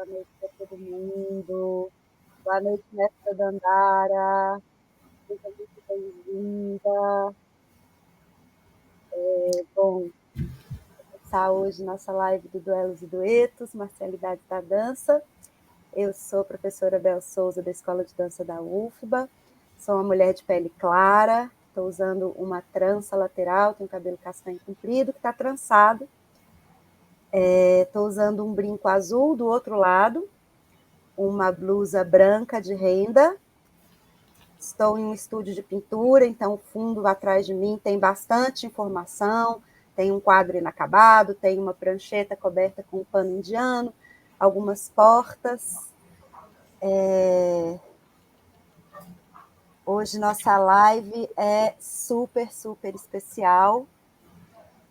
boa noite para todo mundo. Boa noite, mestra Dandara. Seja muito bem-vinda. Bom, vou começar hoje nossa live do Duelos e Duetos, Marcialidades da Dança. Eu sou a professora Bel Souza, da Escola de Dança da UFBA. Sou uma mulher de pele clara, estou usando uma trança lateral, tenho cabelo castanho comprido, que está trançado. Estou usando um brinco azul do outro lado, uma blusa branca de renda. Estou em um estúdio de pintura, então o fundo atrás de mim tem bastante informação, tem um quadro inacabado, tem uma prancheta coberta com um pano indiano, algumas portas. Hoje nossa live é super especial,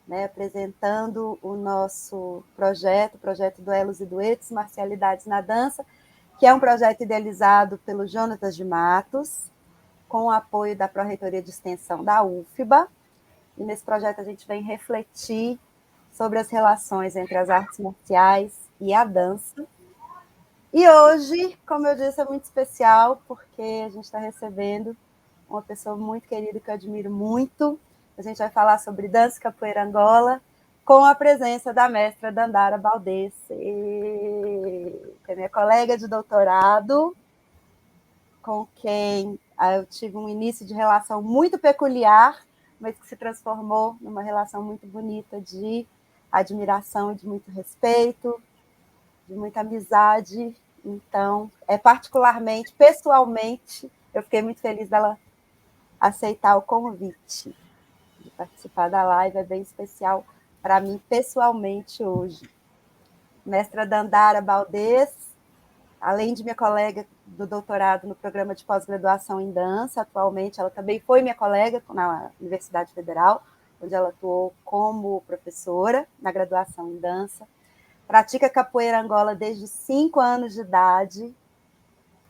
né, apresentando o nosso projeto, o projeto Duelos e Duetos, Marcialidades na Dança, que é um projeto idealizado pelo Jonatas de Matos, com o apoio da Pró-Reitoria de Extensão da UFBA. E nesse projeto a gente vem refletir sobre as relações entre as artes marciais e a dança. E hoje, como eu disse, é muito especial, porque a gente está recebendo uma pessoa muito querida que eu admiro muito. A gente vai falar sobre dança e capoeira Angola, com a presença da mestra Dandara Baldez, que é minha colega de doutorado, com quem eu tive um início de relação muito peculiar, mas que se transformou numa relação muito bonita de admiração e de muito respeito, de muita amizade. Então, particularmente, pessoalmente, eu fiquei muito feliz dela aceitar o convite de participar da live, é bem especial para mim pessoalmente hoje. Mestra Dandara Baldez, além de minha colega do doutorado no programa de pós-graduação em dança, atualmente ela também foi minha colega na Universidade Federal, onde ela atuou como professora na graduação em dança. Pratica capoeira Angola desde 5 anos de idade,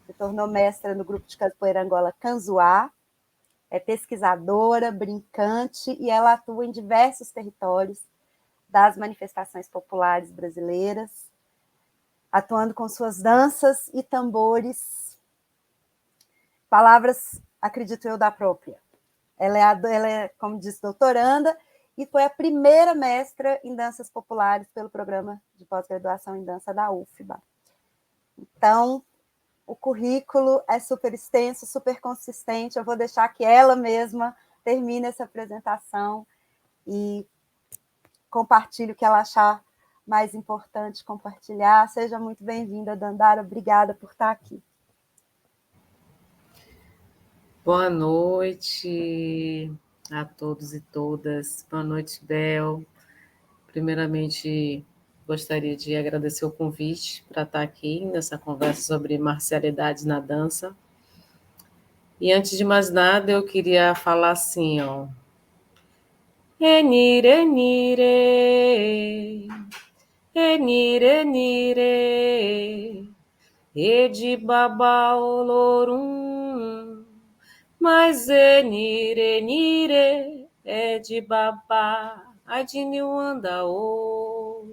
se tornou mestra no grupo de capoeira Angola Canzuá, é pesquisadora, brincante, e ela atua em diversos territórios das manifestações populares brasileiras, atuando com suas danças e tambores, palavras, acredito eu, da própria. Ela é, como disse, doutoranda, e foi a primeira mestra em danças populares pelo programa de pós-graduação em dança da UFBA. Então, o currículo é super extenso, super consistente. Eu vou deixar que ela mesma termine essa apresentação e compartilhe o que ela achar mais importante compartilhar. Seja muito bem-vinda, Dandara. Obrigada por estar aqui. Boa noite a todos e todas. Boa noite, Bel. Primeiramente, gostaria de agradecer o convite para estar aqui nessa conversa sobre marcialidades na dança. E antes de mais nada, eu queria falar assim, ó. Enire, enire, enire, enire, edi baba olorum, mas enire, enire, edi baba, adini wanda o,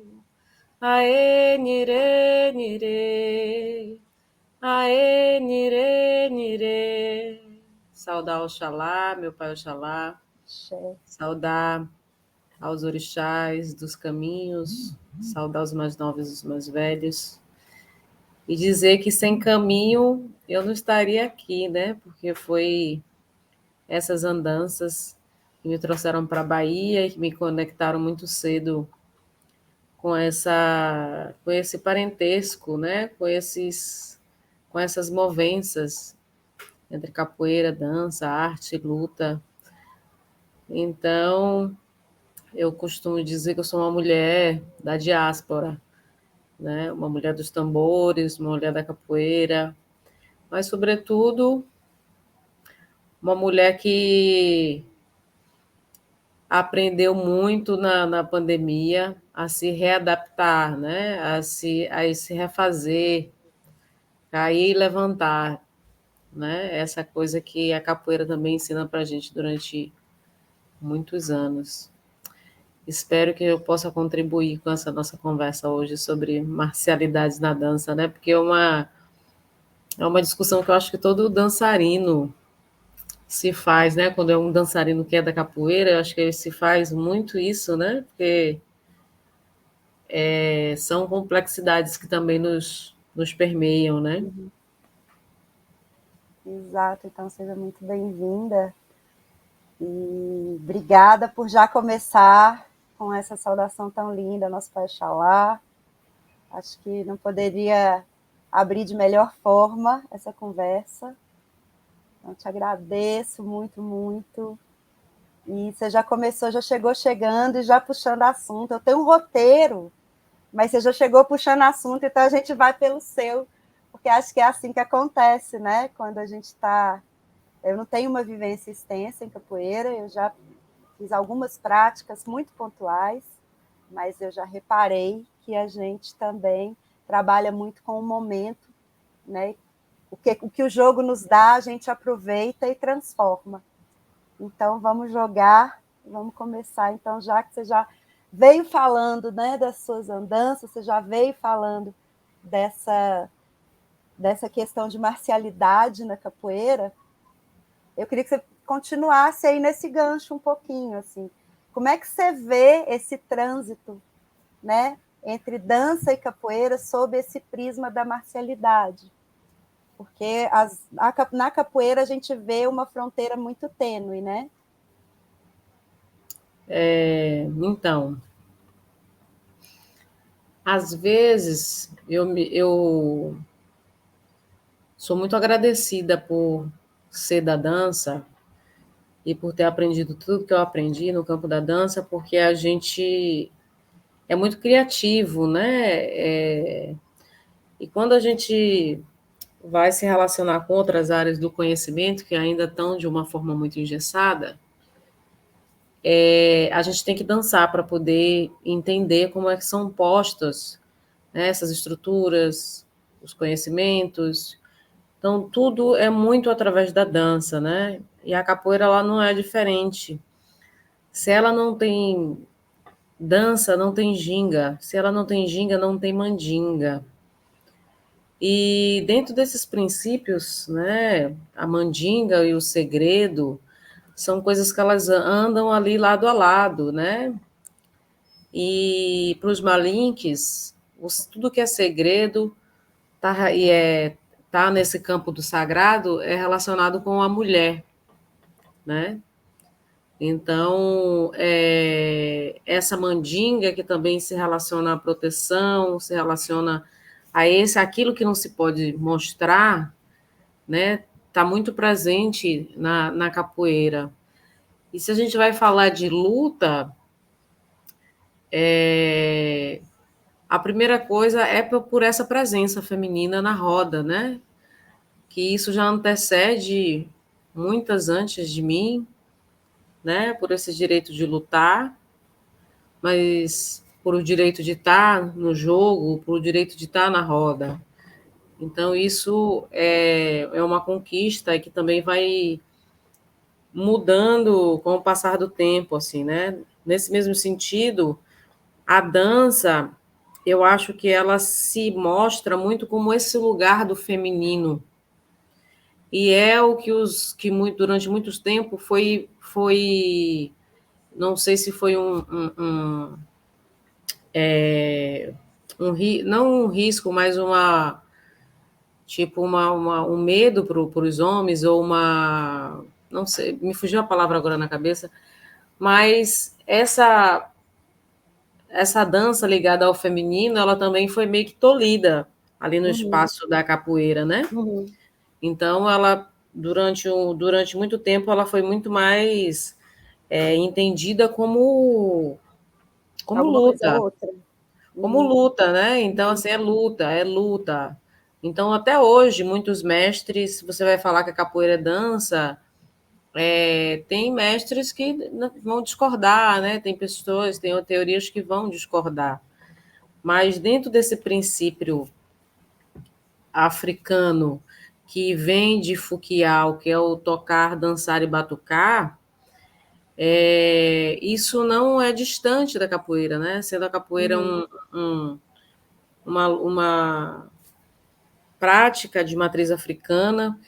ae, nire, nire, ae, nire, nire. Saudar Oxalá, meu pai Oxalá, saudar aos orixás dos caminhos, saudar os mais novos e os mais velhos, e dizer que sem caminho eu não estaria aqui, né? Porque foi essas andanças que me trouxeram para a Bahia e que me conectaram muito cedo com esse parentesco, né? Com essas movenças entre capoeira, dança, arte, luta. Então, eu costumo dizer que eu sou uma mulher da diáspora, né? Uma mulher dos tambores, uma mulher da capoeira, mas, sobretudo, uma mulher que aprendeu muito na pandemia a se readaptar, né? A se refazer, cair e levantar, né? Essa coisa que a capoeira também ensina para a gente durante muitos anos. espero que eu possa contribuir com essa nossa conversa hoje sobre marcialidades na dança, né? Porque é uma discussão que eu acho que todo dançarino se faz, né? Quando é um dançarino que é da capoeira, eu acho que ele se faz muito isso, né? Porque são complexidades que também nos permeiam, né? Uhum. Exato, então seja muito bem-vinda e obrigada por já começar com essa saudação tão linda, nosso Pai Xalá. Acho que não poderia abrir de melhor forma essa conversa. Então, te agradeço muito, muito. E você já começou, já chegou chegando e já puxando assunto. Eu tenho um roteiro, mas você já chegou puxando assunto, então a gente vai pelo seu, porque acho que é assim que acontece, né? Quando a gente está. Eu não tenho uma vivência extensa em capoeira, eu já fiz algumas práticas muito pontuais, mas eu já reparei que a gente também trabalha muito com o momento, né? O que o jogo nos dá, a gente aproveita e transforma. Então, vamos jogar, vamos começar. Então, já que você já veio falando, né, das suas andanças, você já veio falando dessa questão de marcialidade na capoeira, eu queria que você continuasse aí nesse gancho um pouquinho, assim. Como é que você vê esse trânsito, né, entre dança e capoeira sob esse prisma da marcialidade? Porque na capoeira a gente vê uma fronteira muito tênue, né? Então, às vezes eu sou muito agradecida por ser da dança e por ter aprendido tudo que eu aprendi no campo da dança, porque a gente é muito criativo, né? E quando a gente vai se relacionar com outras áreas do conhecimento que ainda estão de uma forma muito engessada, a gente tem que dançar para poder entender como é que são postas, né, essas estruturas, os conhecimentos. Então, tudo é muito através da dança, né? E a capoeira ela não é diferente. Se ela não tem dança, não tem ginga. Se ela não tem ginga, não tem mandinga. E dentro desses princípios, né, a mandinga e o segredo são coisas que elas andam ali lado a lado, né? E para os malinques, tudo que é segredo tá nesse campo do sagrado é relacionado com a mulher, né? Então, essa mandinga que também se relaciona à proteção, se relaciona a aquilo que não se pode mostrar, né? Está muito presente na capoeira. E se a gente vai falar de luta, a primeira coisa é por essa presença feminina na roda, né? Que isso já antecede muitas antes de mim, né? Por esse direito de lutar, mas por o direito de estar no jogo, por o direito de estar na roda. Então, isso é uma conquista que também vai mudando com o passar do tempo, assim, né? Nesse mesmo sentido, a dança, eu acho que ela se mostra muito como esse lugar do feminino. E é o que durante muito tempo foi não sei se foi não um risco, mas um medo para os homens, ou não sei, me fugiu a palavra agora na cabeça, mas essa dança ligada ao feminino, ela também foi meio que tolhida ali no Uhum, espaço da capoeira, né? uhum. Então, ela, durante muito tempo, ela foi muito mais entendida como Alguma coisa ou luta, outra. Uhum, né? Então, uhum. assim, é luta, é luta. Então, até hoje, muitos mestres, você vai falar que a capoeira é dança, tem mestres que vão discordar, né? Tem pessoas, tem teorias que vão discordar. Mas dentro desse princípio africano que vem de Fouquial, que é o tocar, dançar e batucar, Isso não é distante da capoeira, né? Sendo a capoeira uma prática de matriz africana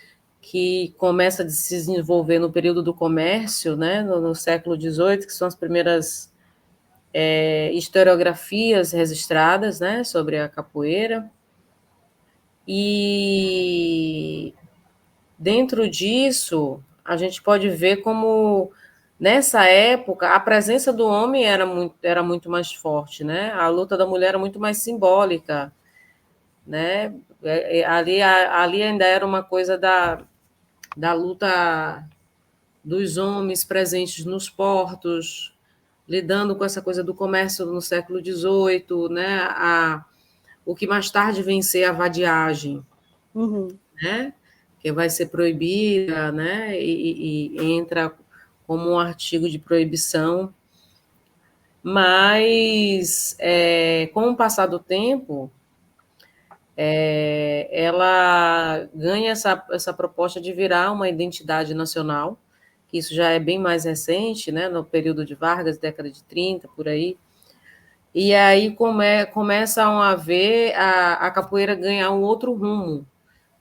que começa a se desenvolver no período do comércio, né? No século XVIII, que são as primeiras historiografias registradas, né? Sobre a capoeira. E dentro disso, a gente pode ver como, nessa época, a presença do homem era muito mais forte, né? A luta da mulher era muito mais simbólica, né? Ali ainda era uma coisa da luta dos homens presentes nos portos, lidando com essa coisa do comércio no século XVIII, né? O que mais tarde vem ser a vadiagem, né? Que vai ser proibida, né? E entra como um artigo de proibição. Mas, com o passar do tempo, ela ganha essa proposta de virar uma identidade nacional, que isso já é bem mais recente, né? No período de Vargas, década de 30, por aí. E aí começam a ver a capoeira ganhar um outro rumo,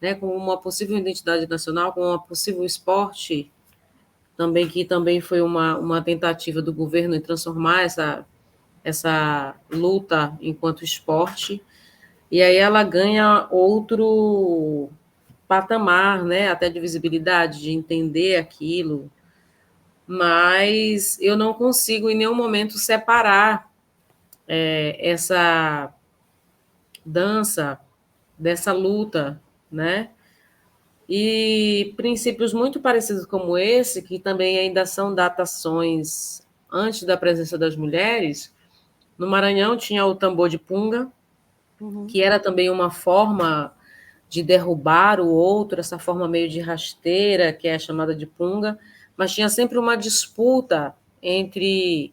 né, como uma possível identidade nacional, como uma possível esporte, que também foi uma tentativa do governo em transformar essa luta enquanto esporte, e aí ela ganha outro patamar, né, até de visibilidade, de entender aquilo, mas eu não consigo em nenhum momento separar essa dança dessa luta, né? E princípios muito parecidos como esse, que também ainda são datações antes da presença das mulheres, no Maranhão tinha o tambor de punga, que era também uma forma de derrubar o outro, essa forma meio de rasteira, que é chamada de punga, mas tinha sempre uma disputa entre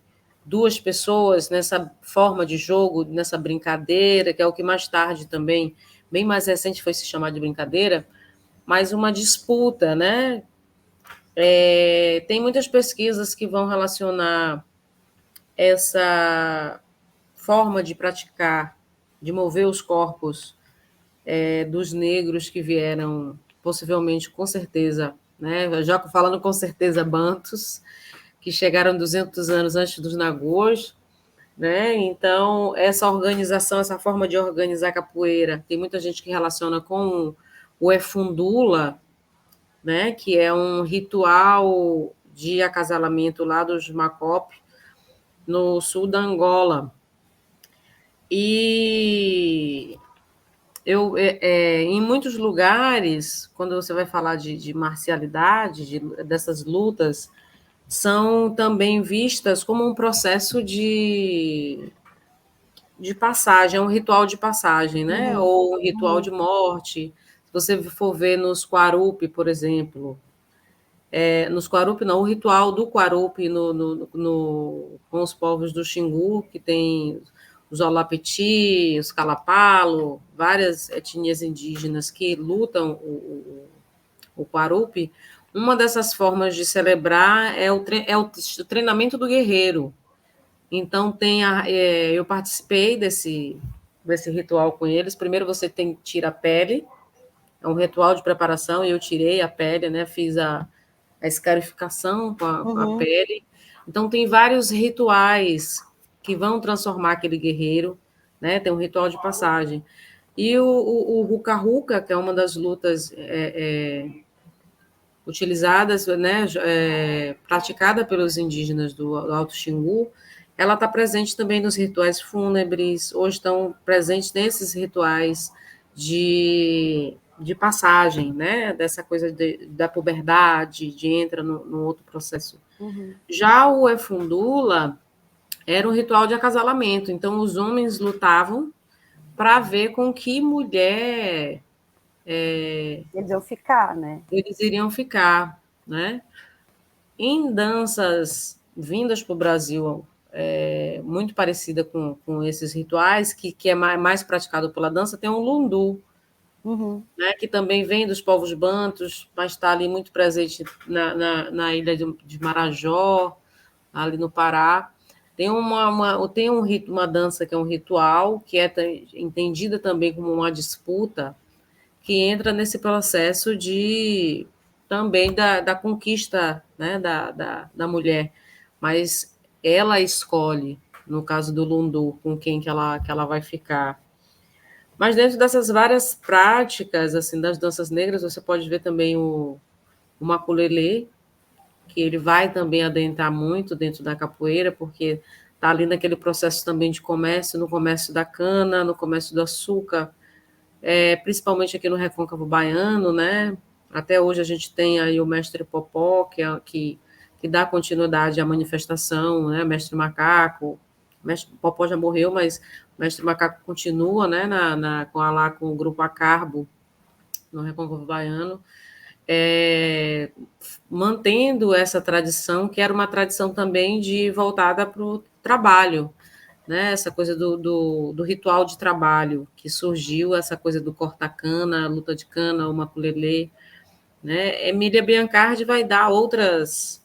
duas pessoas nessa forma de jogo, nessa brincadeira, que é o que mais tarde também, bem mais recente, foi se chamar de brincadeira, mas uma disputa, né? Tem muitas pesquisas que vão relacionar essa forma de praticar, de mover os corpos dos negros que vieram, possivelmente, com certeza, né? Já falando com certeza, bantus, que chegaram 200 anos antes dos nagôs, né? Então, essa organização, essa forma de organizar a capoeira, tem muita gente que relaciona com o efundula, né, que é um ritual de acasalamento lá dos Macop, no sul da Angola. E em muitos lugares, quando você vai falar de marcialidade, dessas lutas, são também vistas como um processo de passagem, é um ritual de passagem, né? Ou um ritual de morte. Se você for ver nos Quarupi, por exemplo, nos Quarupi, não, o ritual do Quarupi com os povos do Xingu, que tem os Olapiti, os Calapalo, várias etnias indígenas que lutam o Quarupi, uma dessas formas de celebrar é o treinamento do guerreiro. Então, eu participei desse ritual com eles. Primeiro você tira a pele, é um ritual de preparação, e eu tirei a pele, né? Fiz a escarificação com a pele. Então, tem vários rituais que vão transformar aquele guerreiro, né? Tem um ritual de passagem. E o Ruka-Ruka, que é uma das lutas utilizadas, né, praticada pelos indígenas do Alto Xingu, ela está presente também nos rituais fúnebres, hoje estão presentes nesses rituais de passagem, né, dessa coisa da puberdade, de entra no outro processo. Já o Efundula era um ritual de acasalamento, então os homens lutavam para ver com que mulher eles iam ficar, né? eles iriam ficar, né? Em danças vindas para o Brasil, muito parecida com esses rituais, que é mais praticado pela dança, tem o lundu, né, que também vem dos povos bantus, mas está ali muito presente na ilha de Marajó, ali no Pará. Tem uma dança que é um ritual, que é entendida também como uma disputa, que entra nesse processo de também da conquista, né, da mulher, mas ela escolhe, no caso do Lundu, com quem que ela vai ficar. Mas dentro dessas várias práticas, assim, das danças negras, você pode ver também o maculelê, que ele vai também adentrar muito dentro da capoeira, porque está ali naquele processo também de comércio, no comércio da cana, no comércio do açúcar, principalmente aqui no Recôncavo Baiano, né? Até hoje a gente tem aí o mestre Popó, que dá continuidade à manifestação, né? Mestre Macaco, mestre Popó já morreu, mas o mestre Macaco continua, né? Com o grupo Acarbo, no Recôncavo Baiano, mantendo essa tradição, que era uma tradição também voltada para o trabalho, né? Essa coisa do ritual de trabalho, que surgiu, essa coisa do corta-cana, luta de cana, o maculelê, né? Emília Biancardi vai dar outras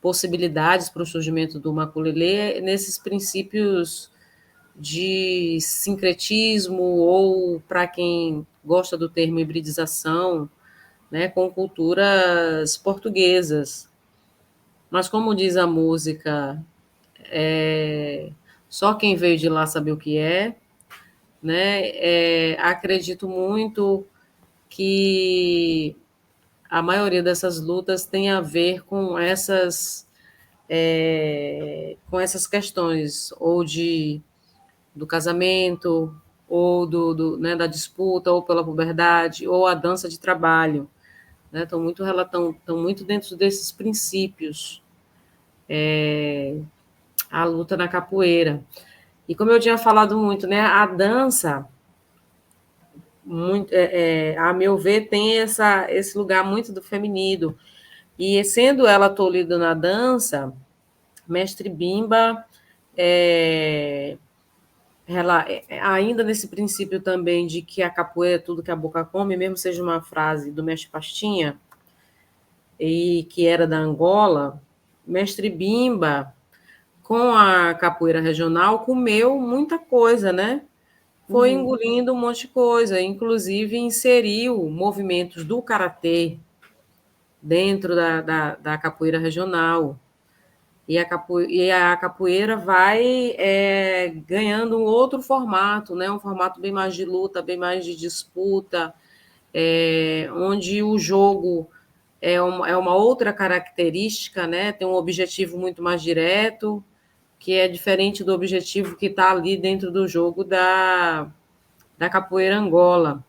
possibilidades para o surgimento do maculelê nesses princípios de sincretismo, ou, para quem gosta do termo, hibridização, né, com culturas portuguesas. Mas, como diz a música, só quem veio de lá sabe o que é, né? Acredito muito que a maioria dessas lutas tem a ver com essas questões, ou do casamento, ou né, da disputa, ou pela puberdade, ou a dança de trabalho. Né? Estão muito dentro desses princípios, a luta na capoeira. E como eu tinha falado muito, né, a dança, a meu ver, tem esse lugar muito do feminino. E sendo ela tolhida na dança, Mestre Bimba, ela, ainda nesse princípio também de que a capoeira é tudo que a boca come, mesmo seja uma frase do Mestre Pastinha, e que era da Angola, Mestre Bimba, com a capoeira regional, comeu muita coisa, né? Foi engolindo um monte de coisa, inclusive inseriu movimentos do karatê dentro da capoeira regional. E a capoeira vai ganhando um outro formato, né? Um formato bem mais de luta, bem mais de disputa, onde o jogo é uma outra característica, né? Tem um objetivo muito mais direto, que é diferente do objetivo que está ali dentro do jogo da capoeira Angola.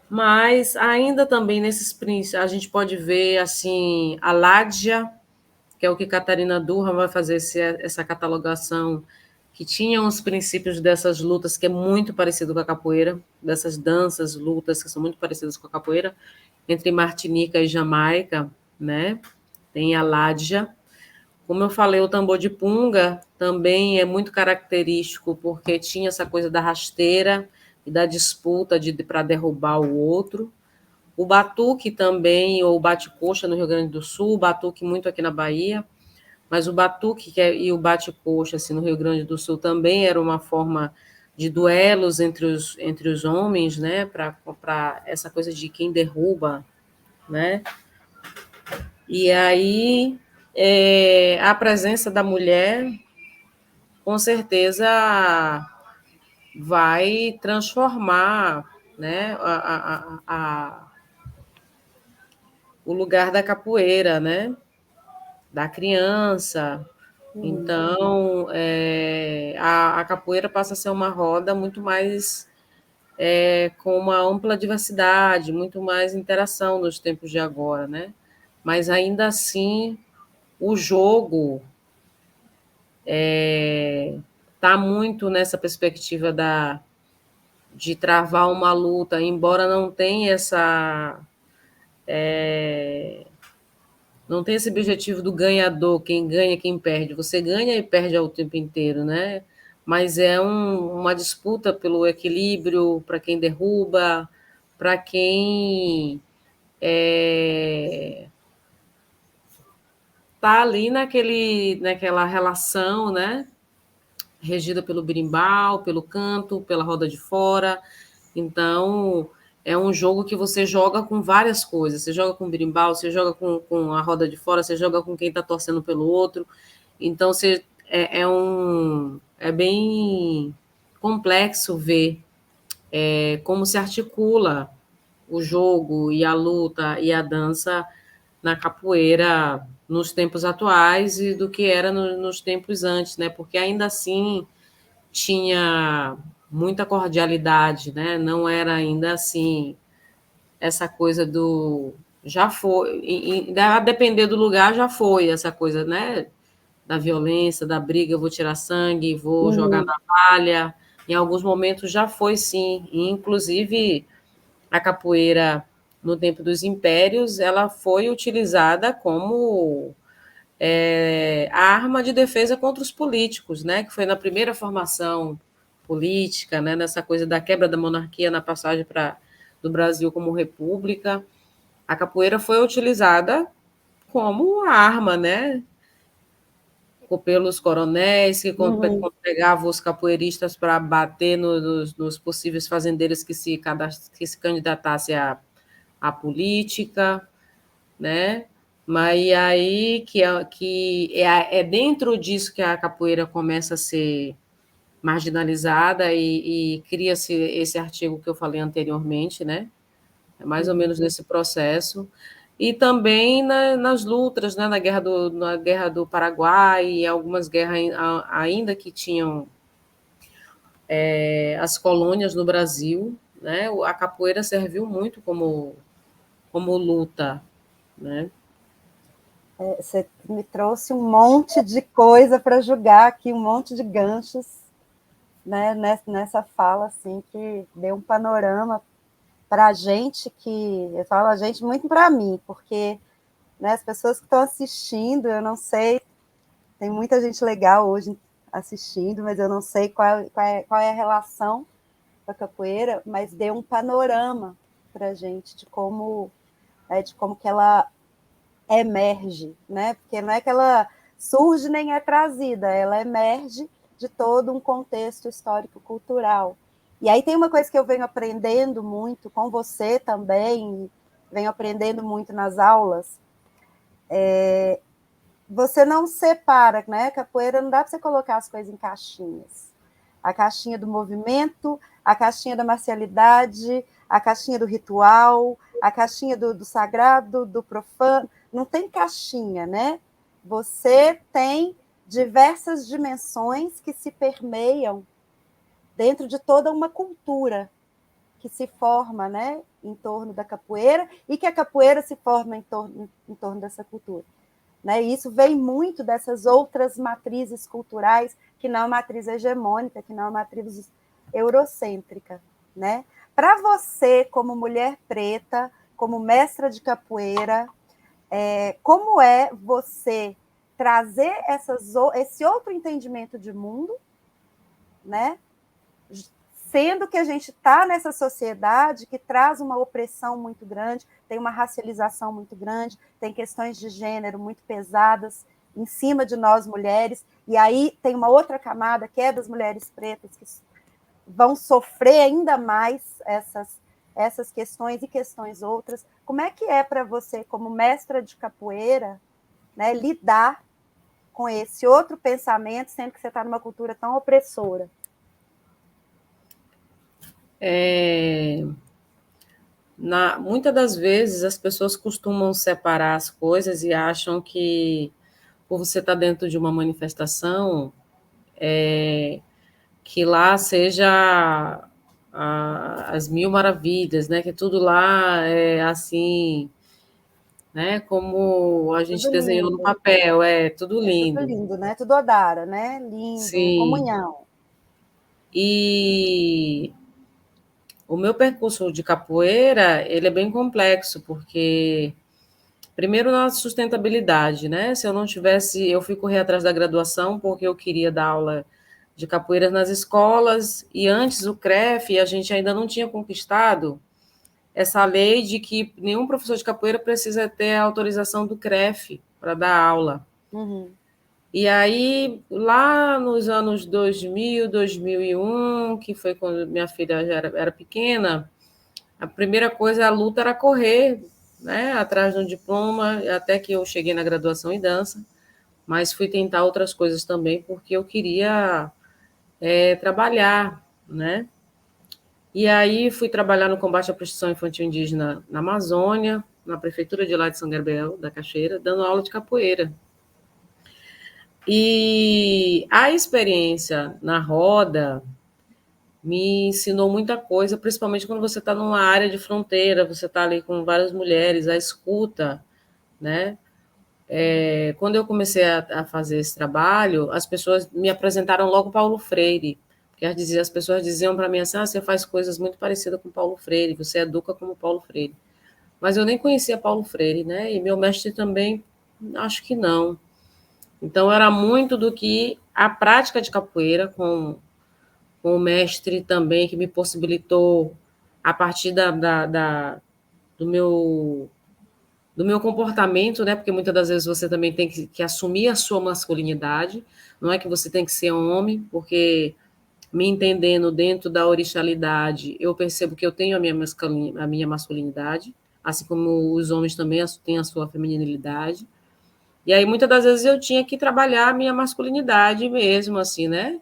Mas ainda também nesses princípios, a gente pode ver assim a Ládia, que é o que Catarina Durra vai fazer essa catalogação, que tinha os princípios dessas lutas, que é muito parecido com a capoeira, dessas danças, lutas que são muito parecidas com a capoeira, entre Martinica e Jamaica, né? Tem a Ládia. Como eu falei, o tambor de punga também é muito característico, porque tinha essa coisa da rasteira e da disputa para derrubar o outro. O batuque também, ou bate-coxa no Rio Grande do Sul, o batuque muito aqui na Bahia, mas o batuque e o bate-coxa assim, no Rio Grande do Sul também era uma forma de duelos entre os homens, né, para essa coisa de quem derruba, né? E aí a presença da mulher, com certeza, vai transformar, né, o lugar da capoeira, né, da criança. Então, a capoeira passa a ser uma roda muito mais com uma ampla diversidade, muito mais interação nos tempos de agora, né? Mas ainda assim, o jogo está muito nessa perspectiva de travar uma luta, embora não tenha esse objetivo do ganhador, quem ganha, quem perde. Você ganha e perde ao tempo inteiro, né? Mas é uma disputa pelo equilíbrio, para quem derruba, para quem está ali naquela relação, né? Regida pelo berimbau, pelo canto, pela roda de fora. Então, é um jogo que você joga com várias coisas. Você joga com berimbau, você joga com a roda de fora, você joga com quem está torcendo pelo outro. Então, é bem complexo ver como se articula o jogo e a luta e a dança na capoeira nos tempos atuais e do que era nos tempos antes, né? Porque ainda assim tinha muita cordialidade, né? Não era ainda assim essa coisa do já foi, a depender do lugar já foi essa coisa, né? Da violência, da briga, eu vou tirar sangue, vou jogar Uhum. navalha. Em alguns momentos já foi sim, e, inclusive a capoeira no tempo dos impérios, ela foi utilizada como a arma de defesa contra os políticos, né? Que foi na primeira formação política, né? Nessa coisa da quebra da monarquia na passagem do Brasil como república, a capoeira foi utilizada como arma, né? Pelos coronéis que Uhum. pegavam os capoeiristas para bater nos possíveis fazendeiros que se candidatassem à política, né? Mas aí é dentro disso que a capoeira começa a ser marginalizada e cria-se esse artigo que eu falei anteriormente, né? É mais ou menos nesse processo. E também nas lutas, né? Na guerra do Paraguai, e algumas guerras ainda que tinham as colônias no Brasil, né? A capoeira serviu muito como luta, né? Você me trouxe um monte de coisa para julgar aqui, um monte de ganchos, né, nessa fala, assim, que deu um panorama para a gente, que eu falo a gente muito para mim, porque, né, as pessoas que estão assistindo, eu não sei, tem muita gente legal hoje assistindo, mas eu não sei qual é a relação com a capoeira, mas deu um panorama para a gente de como que ela emerge, né? Porque não é que ela surge nem é trazida, ela emerge de todo um contexto histórico-cultural. E aí tem uma coisa que eu venho aprendendo muito com você também, venho aprendendo muito nas aulas, você não separa, né? Capoeira não dá para você colocar as coisas em caixinhas. A caixinha do movimento, a caixinha da marcialidade, a caixinha do ritual, a caixinha do sagrado, do profano. Não tem caixinha, né? Você tem diversas dimensões que se permeiam dentro de toda uma cultura que se forma, né, em torno da capoeira e que a capoeira se forma em torno dessa cultura. Né? E isso vem muito dessas outras matrizes culturais, que não é a matriz hegemônica, que não é a matriz eurocêntrica. Né? Para você, como mulher preta, como mestra de capoeira, como é você trazer esse outro entendimento de mundo, né? Sendo que a gente está nessa sociedade que traz uma opressão muito grande, tem uma racialização muito grande, tem questões de gênero muito pesadas em cima de nós mulheres, e aí tem uma outra camada que é das mulheres pretas que vão sofrer ainda mais essas questões e questões outras. Como é que é para você, como mestra de capoeira, né, lidar com esse outro pensamento, sendo que você está numa cultura tão opressora? Muitas das vezes as pessoas costumam separar as coisas e acham que por você estar dentro de uma manifestação, que lá seja as mil maravilhas, né? Que tudo lá é assim, né? Como a gente Tudo desenhou no lindo. papel, é tudo É tudo lindo. lindo, né? Tudo Odara, né? Lindo, Sim. comunhão. E o meu percurso de capoeira, ele é bem complexo, porque primeiro na sustentabilidade, né? Se eu não tivesse, eu fui correr atrás da graduação porque eu queria dar aula de capoeira nas escolas e antes o CREF a gente ainda não tinha conquistado essa lei de que nenhum professor de capoeira precisa ter a autorização do CREF para dar aula. Uhum. E aí, lá nos anos 2000, 2001, que foi quando minha filha já era pequena, a primeira coisa, a luta era correr, né, atrás de um diploma, até que eu cheguei na graduação em dança, mas fui tentar outras coisas também, porque eu queria trabalhar, né? E aí fui trabalhar no combate à prostituição infantil indígena na Amazônia, na prefeitura de lá de São Gabriel, da Cachoeira, dando aula de capoeira. E a experiência na roda me ensinou muita coisa, principalmente quando você está numa área de fronteira, você está ali com várias mulheres, a escuta, né? Quando eu comecei a fazer esse trabalho, as pessoas me apresentaram logo Paulo Freire, porque as pessoas diziam para mim assim, você faz coisas muito parecidas com Paulo Freire, você educa como Paulo Freire. Mas eu nem conhecia Paulo Freire, né? E meu mestre também, acho que não. Então, era muito do que a prática de capoeira, com o mestre também, que me possibilitou, a partir do do meu comportamento, né? Porque muitas das vezes você também tem que assumir a sua masculinidade, não é que você tem que ser um homem, porque me entendendo dentro da orixalidade, eu percebo que eu tenho a minha masculinidade, assim como os homens também têm a sua feminilidade. E aí, muitas das vezes, eu tinha que trabalhar a minha masculinidade mesmo, assim, né?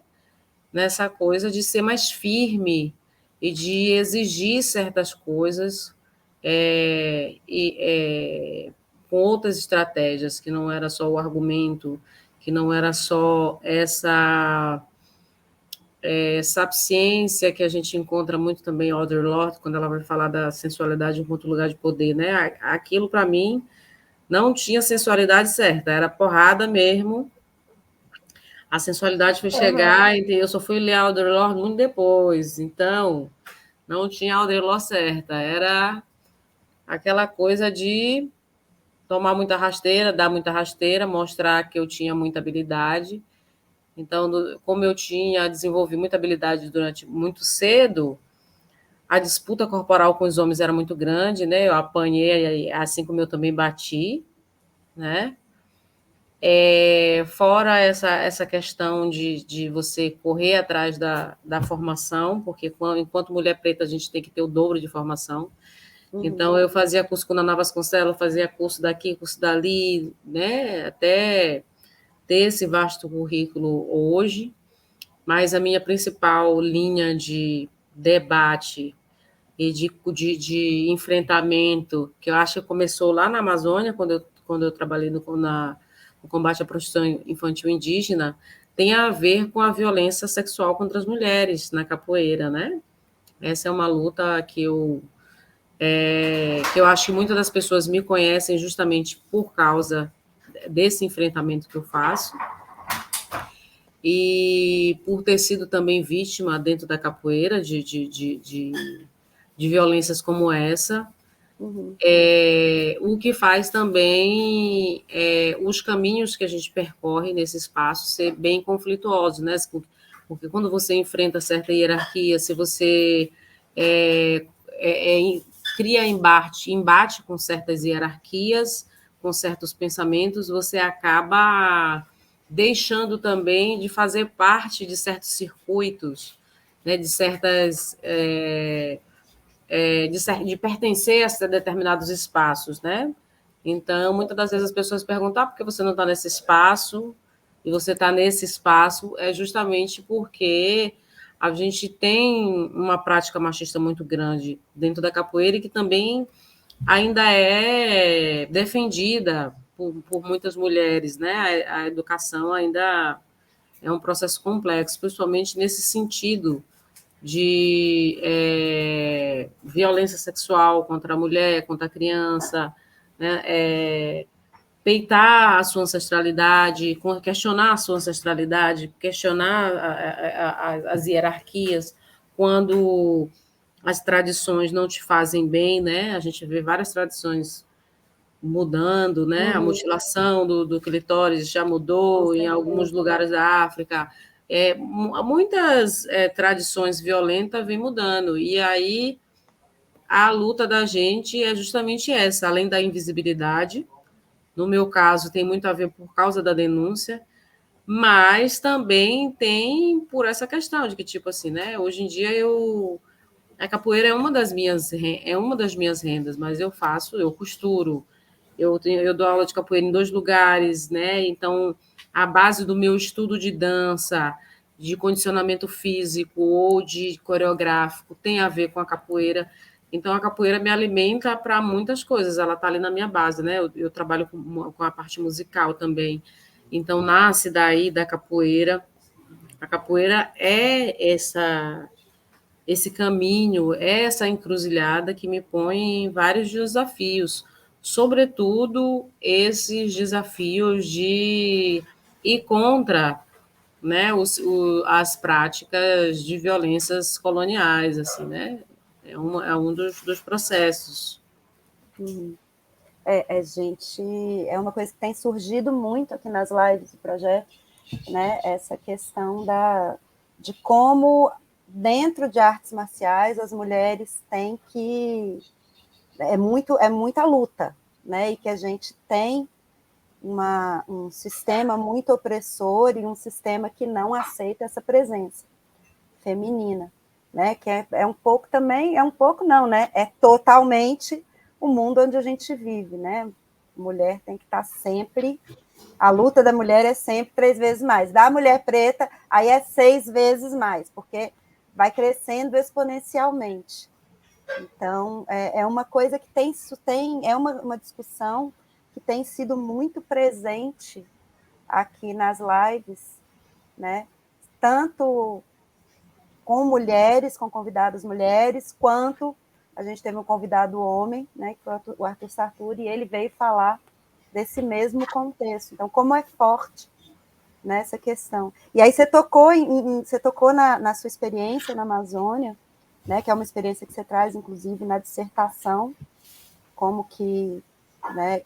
Nessa coisa de ser mais firme e de exigir certas coisas com outras estratégias, que não era só o argumento, que não era só essa ciência que a gente encontra muito também em Audre Lorde, quando ela vai falar da sensualidade enquanto lugar de poder, né? Aquilo, para mim, não tinha sensualidade certa, era porrada mesmo. A sensualidade foi chegar, e eu só fui ler Audre Lorde muito depois, então não tinha Audre Lorde certa, era aquela coisa de tomar muita rasteira, dar muita rasteira, mostrar que eu tinha muita habilidade. Então, como eu desenvolvi muita habilidade durante muito cedo, a disputa corporal com os homens era muito grande, né? Eu apanhei, assim como eu também bati, né? Fora essa questão de você correr atrás da formação, porque enquanto mulher preta a gente tem que ter o dobro de formação. Então, eu fazia curso com Naná Vasconcelos, fazia curso daqui, curso dali, né? Até ter esse vasto currículo hoje, mas a minha principal linha de debate e de enfrentamento, que eu acho que começou lá na Amazônia, quando eu trabalhei no combate à prostituição infantil indígena, tem a ver com a violência sexual contra as mulheres na capoeira, né? Essa é uma luta que eu acho que muitas das pessoas me conhecem justamente por causa desse enfrentamento que eu faço e por ter sido também vítima dentro da capoeira de violências como essa, o que faz também os caminhos que a gente percorre nesse espaço ser bem conflituosos, né? Porque quando você enfrenta certa hierarquia, se você é, é, é, cria embate com certas hierarquias, com certos pensamentos, você acaba deixando também de fazer parte de certos circuitos, né, de certas de pertencer a determinados espaços, né? Então, muitas das vezes as pessoas perguntam por que você não está nesse espaço e você está nesse espaço é justamente porque a gente tem uma prática machista muito grande dentro da capoeira e que também ainda é defendida por muitas mulheres, né? A educação ainda é um processo complexo, principalmente nesse sentido de violência sexual contra a mulher, contra a criança, né? Peitar a sua ancestralidade, questionar a sua ancestralidade, questionar as hierarquias quando as tradições não te fazem bem, né? A gente vê várias tradições mudando, né? A mutilação do clitóris já mudou em alguns lugares da África. Muitas tradições violentas vêm mudando. E aí a luta da gente é justamente essa, além da invisibilidade, No meu caso, tem muito a ver por causa da denúncia, mas também tem por essa questão de que, tipo assim, né? Hoje em dia a capoeira é uma das minhas rendas, mas eu costuro, eu dou aula de capoeira em 2 lugares, né? Então, a base do meu estudo de dança, de condicionamento físico ou de coreográfico tem a ver com a capoeira. Então, a capoeira me alimenta para muitas coisas, ela está ali na minha base, né? Eu trabalho com a parte musical também. Então, nasce daí da capoeira. A capoeira é esse caminho, é essa encruzilhada que me põe em vários desafios, sobretudo esses desafios de ir contra, né, as práticas de violências coloniais, assim, né? É um dos processos. Uhum. Gente, é uma coisa que tem surgido muito aqui nas lives do projeto, né? Essa questão de como, dentro de artes marciais, as mulheres têm que... É muita luta, né? E que a gente tem um sistema muito opressor e um sistema que não aceita essa presença feminina, né? Que é um pouco também, é um pouco não, né? É totalmente o mundo onde a gente vive, né? Mulher tem que estar sempre... A luta da mulher é sempre 3 vezes mais. Da mulher preta, aí é 6 vezes mais, porque vai crescendo exponencialmente. Então, é uma coisa que é uma discussão que tem sido muito presente aqui nas lives, né? Tanto com mulheres, com convidadas mulheres, quanto a gente teve um convidado homem, né, que foi o Arthur Sartori, e ele veio falar desse mesmo contexto. Então, como é forte nessa questão. E aí você tocou na sua experiência na Amazônia, né, que é uma experiência que você traz, inclusive, na dissertação, como que, né,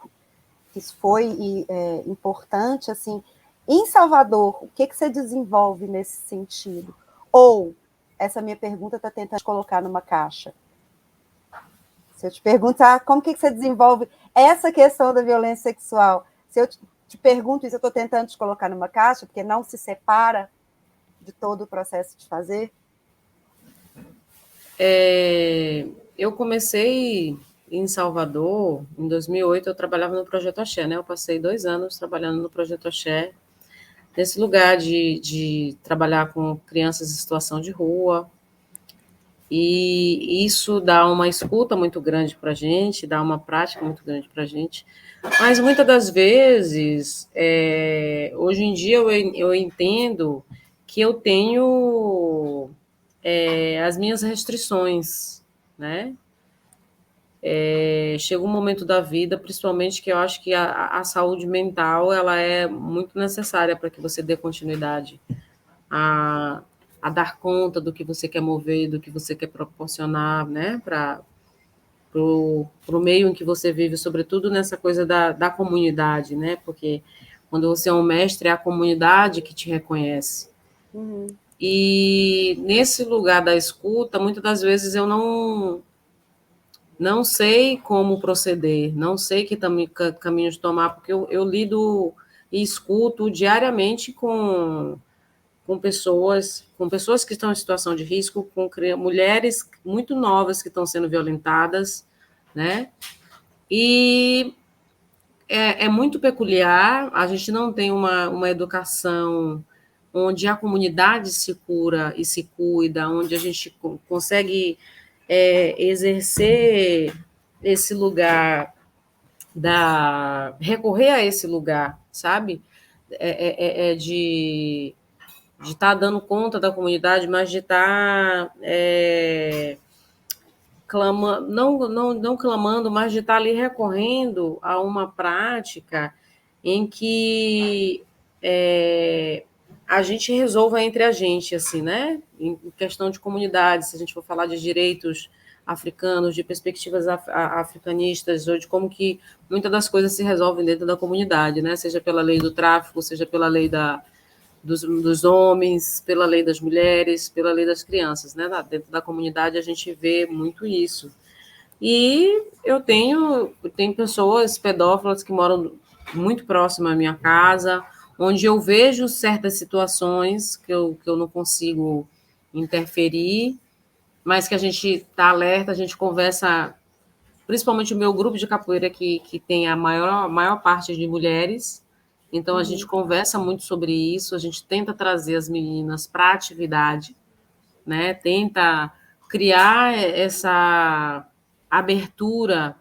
que isso foi importante, assim. Em Salvador, o que você desenvolve nesse sentido? Ou, essa minha pergunta está tentando colocar numa caixa. Se eu te perguntar como que você desenvolve essa questão da violência sexual, se eu te pergunto isso, eu estou tentando te colocar numa caixa, porque não se separa de todo o processo de fazer? Eu comecei em Salvador, em 2008, eu trabalhava no Projeto Axé, né? Eu passei 2 anos trabalhando no Projeto Axé, nesse lugar de trabalhar com crianças em situação de rua, e isso dá uma escuta muito grande para a gente, dá uma prática muito grande para a gente, mas muitas das vezes, hoje em dia eu entendo que eu tenho as minhas restrições, né? Chega um momento da vida, principalmente, que eu acho que a saúde mental ela é muito necessária para que você dê continuidade a, a dar conta do que você quer mover, do que você quer proporcionar, né, para o meio em que você vive, sobretudo nessa coisa da comunidade, né, porque quando você é um mestre, é a comunidade que te reconhece. Uhum. E nesse lugar da escuta, muitas das vezes eu não sei como proceder, não sei que caminhos tomar, porque eu lido e escuto diariamente com pessoas que estão em situação de risco, com mulheres muito novas que estão sendo violentadas, né? E é muito peculiar, a gente não tem uma educação onde a comunidade se cura e se cuida, onde a gente consegue exercer esse lugar recorrer a esse lugar, sabe? De estar dando conta da comunidade, mas de estar não clamando, mas de estar ali recorrendo a uma prática em que a gente resolva entre a gente, assim, né? Em questão de comunidade, se a gente for falar de direitos africanos, de perspectivas africanistas, ou de como que muitas das coisas se resolvem dentro da comunidade, né? Seja pela lei do tráfico, seja pela lei dos homens, pela lei das mulheres, pela lei das crianças, né? Dentro da comunidade a gente vê muito isso. E eu tenho pessoas pedófilas que moram muito próximo à minha casa, onde eu vejo certas situações que eu não consigo interferir, mas que a gente está alerta, a gente conversa, principalmente o meu grupo de capoeira, que tem a maior parte de mulheres, então a gente conversa muito sobre isso, a gente tenta trazer as meninas para a atividade, né? Tenta criar essa abertura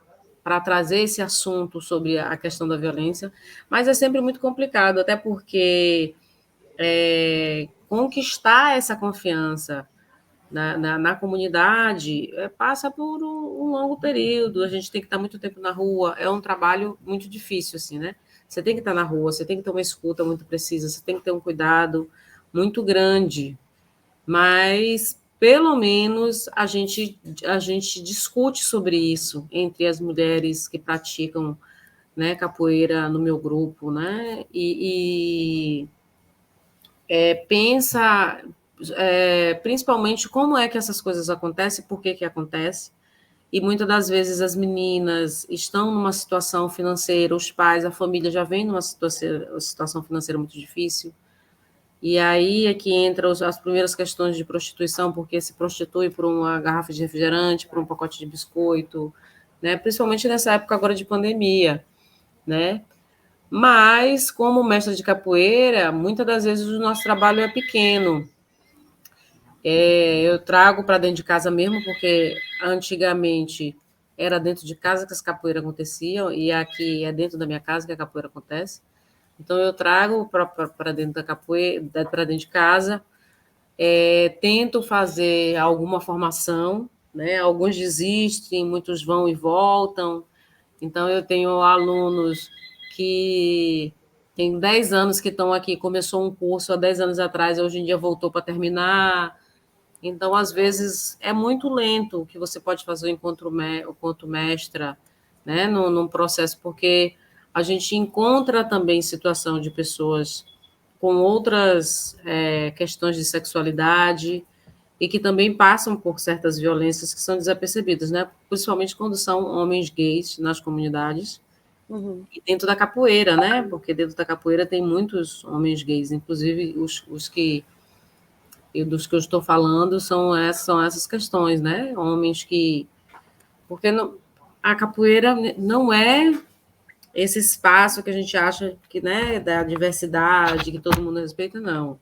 para trazer esse assunto sobre a questão da violência, mas é sempre muito complicado, até porque conquistar essa confiança na comunidade passa por um longo período, a gente tem que estar muito tempo na rua, é um trabalho muito difícil, assim, né? Você tem que estar na rua, você tem que ter uma escuta muito precisa, você tem que ter um cuidado muito grande, mas pelo menos a gente discute sobre isso entre as mulheres que praticam, né, capoeira no meu grupo, né? Pensa principalmente como é que essas coisas acontecem, por que que acontece. E muitas das vezes as meninas estão numa situação financeira, os pais, a família já vem numa situação financeira muito difícil. E aí é que entram as primeiras questões de prostituição, porque se prostitui por uma garrafa de refrigerante, por um pacote de biscoito, né? Principalmente nessa época agora de pandemia, né? Mas, como mestre de capoeira, muitas das vezes o nosso trabalho é pequeno. Eu trago para dentro de casa mesmo, porque antigamente era dentro de casa que as capoeiras aconteciam, e aqui é dentro da minha casa que a capoeira acontece. Então, eu trago para dentro da capoeira, para dentro de casa, tento fazer alguma formação, né? Alguns desistem, muitos vão e voltam. Então, eu tenho alunos que tem 10 anos que estão aqui, começou um curso há 10 anos atrás, hoje em dia voltou para terminar. Então, às vezes, é muito lento o que você pode fazer enquanto mestra, né, num processo, porque a gente encontra também situação de pessoas com outras questões de sexualidade e que também passam por certas violências que são desapercebidas, né, principalmente quando são homens gays nas comunidades e dentro da capoeira, né, porque dentro da capoeira tem muitos homens gays, inclusive os que e dos que eu estou falando são essas questões, né? Homens que. Porque a capoeira não é esse espaço que a gente acha que, né, da diversidade, que todo mundo respeita, não.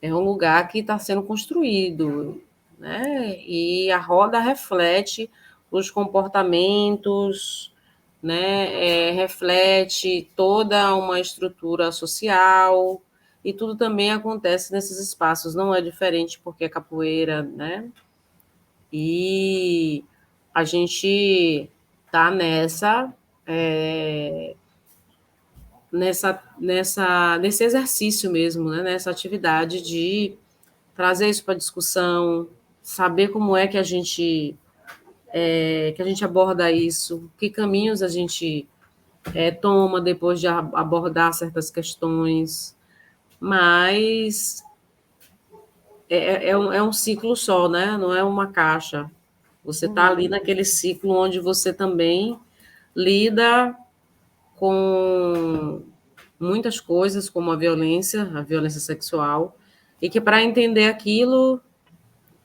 É um lugar que está sendo construído, né? E a roda reflete os comportamentos, né? Reflete toda uma estrutura social, e tudo também acontece nesses espaços, não é diferente porque é capoeira, né? E a gente tá nesse exercício mesmo, né? Nessa atividade de trazer isso para discussão, saber como é que a gente aborda isso, que caminhos a gente toma depois de abordar certas questões, mas é um ciclo só, né? Não é uma caixa. Você está ali naquele ciclo onde você também lida com muitas coisas, como a violência sexual, e que para entender aquilo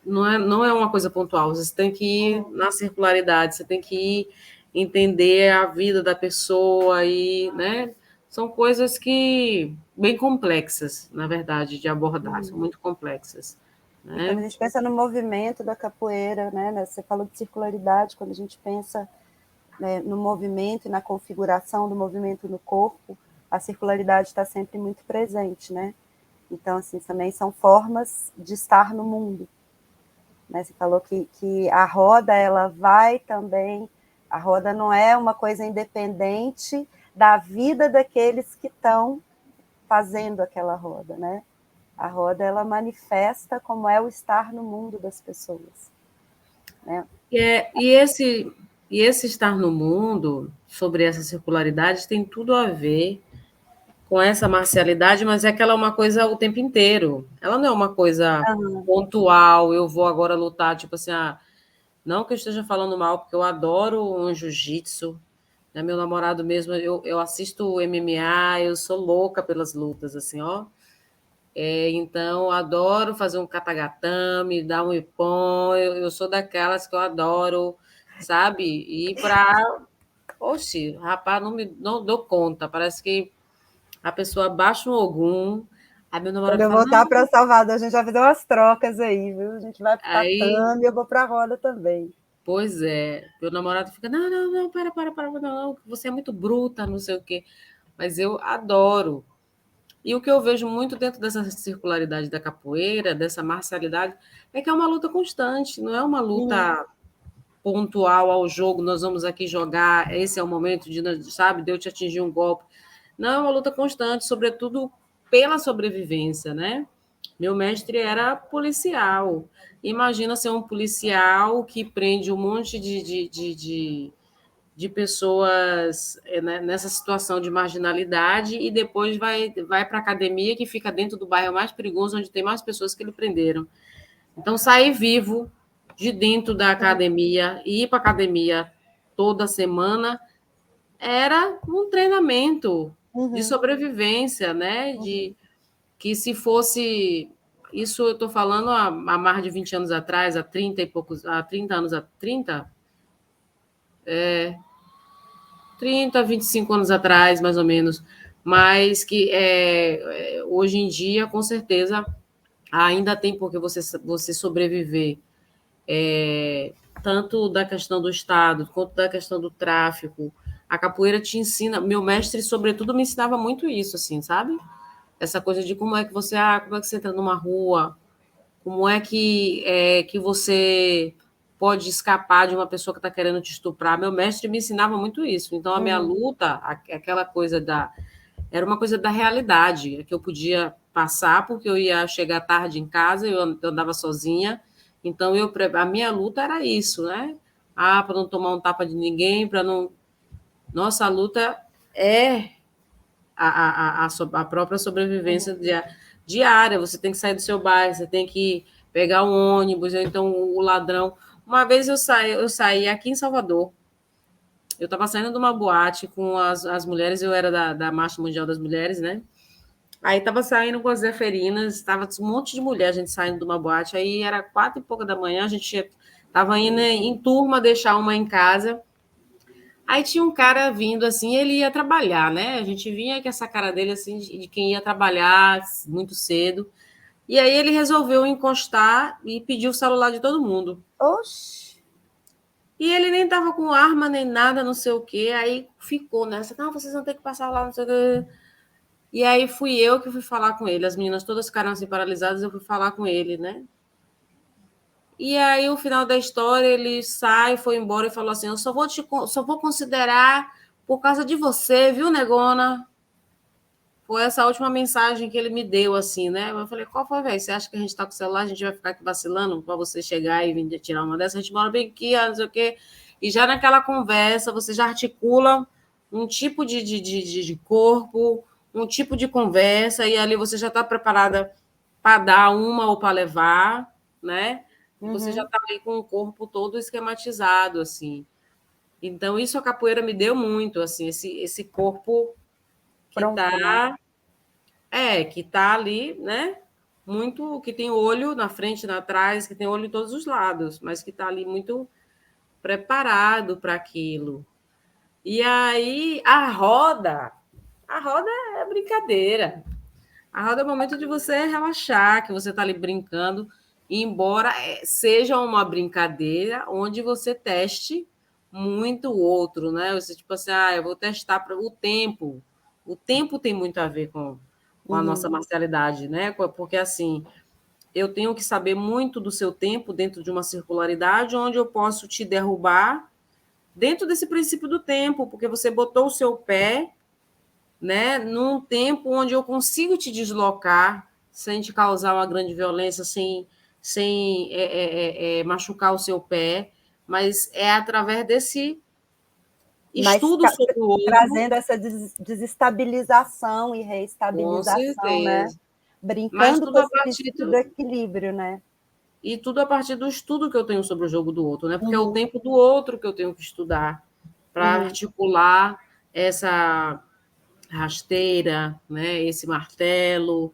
não é uma coisa pontual, você tem que ir na circularidade, você tem que ir entender a vida da pessoa e, né? São coisas que bem complexas, na verdade, de abordar, são muito complexas, E quando a né? gente pensa no movimento da capoeira, né, você falou de circularidade, quando a gente pensa, né, no movimento e na configuração do movimento no corpo, a circularidade está sempre muito presente, né? Então, assim, também são formas de estar no mundo. Né? Você falou que a roda, ela vai também, a roda não é uma coisa independente da vida daqueles que estão fazendo aquela roda, né? A roda, ela manifesta como é o estar no mundo das pessoas, né? E esse estar no mundo, sobre essa circularidade, tem tudo a ver com essa marcialidade, mas é que ela é uma coisa o tempo inteiro. Ela não é uma coisa pontual, eu vou agora lutar, tipo assim, não que eu esteja falando mal, porque eu adoro um jiu-jitsu, Né? Meu namorado mesmo, eu assisto MMA, eu sou louca pelas lutas, assim, ó. Então, adoro fazer um katagatame, dar um ippon, eu sou daquelas que eu adoro, sabe? Ir para... Oxi, rapaz, não dou conta, parece que a pessoa baixa um ogum, aí meu Quando namorado eu fala, voltar não, para Salvador, a gente vai fazer umas trocas aí, viu? A gente vai para o aí, tatame e eu vou para a roda também. pois é, meu namorado fica, não, para, não, você é muito bruta, não sei o quê, mas eu adoro. E o que eu vejo muito dentro dessa circularidade da capoeira, dessa marcialidade, é que é uma luta constante, não é uma Uhum, luta pontual ao jogo, nós vamos aqui jogar, esse é o momento de, sabe, de eu te atingir um golpe. Não, é uma luta constante, sobretudo pela sobrevivência, né? Meu mestre era policial. Imagina ser um policial que prende um monte de pessoas né, nessa situação de marginalidade e depois vai para a academia, que fica dentro do bairro mais perigoso, onde tem mais pessoas que ele prenderam. Então, sair vivo de dentro da academia e ir para a academia toda semana era um treinamento de uhum, sobrevivência, né? uhum. De que se fosse isso eu estou falando há mais de 20 anos atrás, há 30 e poucos, há 30 anos, há 25 anos atrás, mais ou menos, mas que hoje em dia, com certeza, ainda tem porque você sobreviver tanto da questão do Estado quanto da questão do tráfico. A capoeira te ensina, meu mestre, sobretudo, me ensinava muito isso, assim, sabe? Essa coisa de como é que você entra numa rua, como que você pode escapar de uma pessoa que está querendo te estuprar. Meu mestre me ensinava muito isso. Então, a minha Uhum, luta, aquela coisa era uma coisa da realidade, que eu podia passar, porque eu ia chegar tarde em casa, eu andava sozinha. Então, a minha luta era isso, né? Para não tomar um tapa de ninguém, para não. Nossa, a luta é a própria sobrevivência uhum. diária. Você tem que sair do seu bairro, você tem que pegar um ônibus, ou então o ladrão. Uma vez eu saí aqui em Salvador. Eu estava saindo de uma boate com as mulheres, eu era da Marcha Mundial das Mulheres, né? Aí estava saindo com as zeferinas, estava um monte de mulher, a gente saindo de uma boate, aí era 4 e pouca da manhã, a gente estava indo em turma deixar uma em casa. Aí tinha um cara vindo assim, ele ia trabalhar, né? A gente vinha com essa cara dele assim, de quem ia trabalhar muito cedo. E aí ele resolveu encostar e pedir o celular de todo mundo. Oxi. E ele nem tava com arma nem nada, não sei o quê. Aí ficou nessa, não, vocês vão ter que passar lá, não sei o quê. E aí fui eu que fui falar com ele. As meninas todas ficaram assim paralisadas, eu fui falar com ele, né? E aí, o final da história, ele sai, foi embora e falou assim: eu só vou considerar por causa de você, viu, negona? Foi essa última mensagem que ele me deu, assim, né? Eu falei: qual foi, velho? Você acha que a gente tá com o celular, a gente vai ficar aqui vacilando para você chegar e vir tirar uma dessa? A gente mora bem aqui, não sei o quê. E já naquela conversa, você já articula um tipo de corpo, um tipo de conversa, e ali você já está preparada para dar uma ou para levar, né? Você já Uhum. está ali com o corpo todo esquematizado, assim. Então, isso a capoeira me deu muito, assim, esse corpo que Pronto, né? tá ali, né? Muito, que tem olho na frente, na trás, que tem olho em todos os lados, mas que está ali muito preparado para aquilo. E aí, a roda é brincadeira. A roda é o momento de você relaxar, que você está ali brincando, embora seja uma brincadeira onde você teste muito o outro, né? Você, tipo assim, eu vou testar para o tempo. O tempo tem muito a ver com a nossa Uhum, marcialidade, né? Porque assim, eu tenho que saber muito do seu tempo dentro de uma circularidade, onde eu posso te derrubar dentro desse princípio do tempo, porque você botou o seu pé, né, num tempo onde eu consigo te deslocar sem te causar uma grande violência, sem machucar o seu pé, mas é através desse mas estudo sobre o outro, trazendo essa desestabilização e com reestabilização, né? certeza. Mas Brincando com tudo a esse partir princípio do equilíbrio, né? tudo a partir do estudo que eu tenho sobre o jogo do outro, né? Porque é o Uhum, tempo do outro que eu tenho que estudar. para articular essa rasteira, né, esse martelo.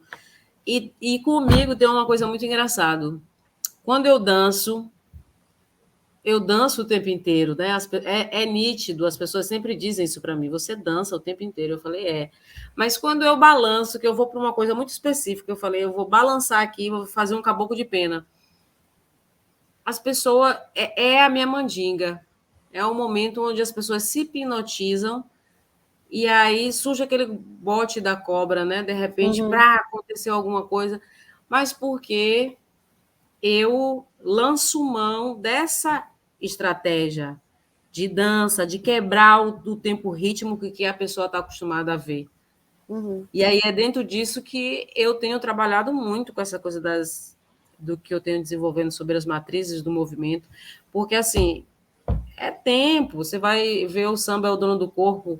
E comigo tem uma coisa muito engraçada. Quando eu danço o tempo inteiro, né? É nítido, as pessoas sempre dizem isso para mim, você dança o tempo inteiro. Eu falei, é. Mas quando eu balanço, que eu vou para uma coisa muito específica, eu falei, eu vou balançar aqui, vou fazer um caboclo de pena. As pessoas, é a minha mandinga. É o momento onde as pessoas se hipnotizam e aí surge aquele bote da cobra, né? De repente, para acontecer alguma coisa, mas porque eu lanço mão dessa estratégia de dança, de quebrar o tempo ritmo que a pessoa está acostumada a ver. E aí é dentro disso que eu tenho trabalhado muito com essa coisa do que eu tenho desenvolvendo sobre as matrizes do movimento, porque assim é tempo. Você vai ver o samba é o dono do corpo.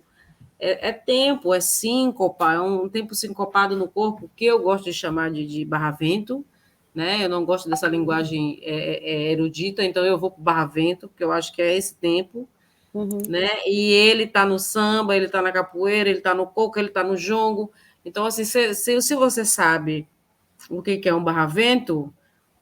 É tempo, é síncopa, é um tempo sincopado no corpo, que eu gosto de chamar de barravento, né? Eu não gosto dessa linguagem erudita, então eu vou para o barravento, porque eu acho que é esse tempo, né? E ele está no samba, ele está na capoeira, ele está no coco, ele está no jongo. Então, assim, se você sabe o que é um barravento,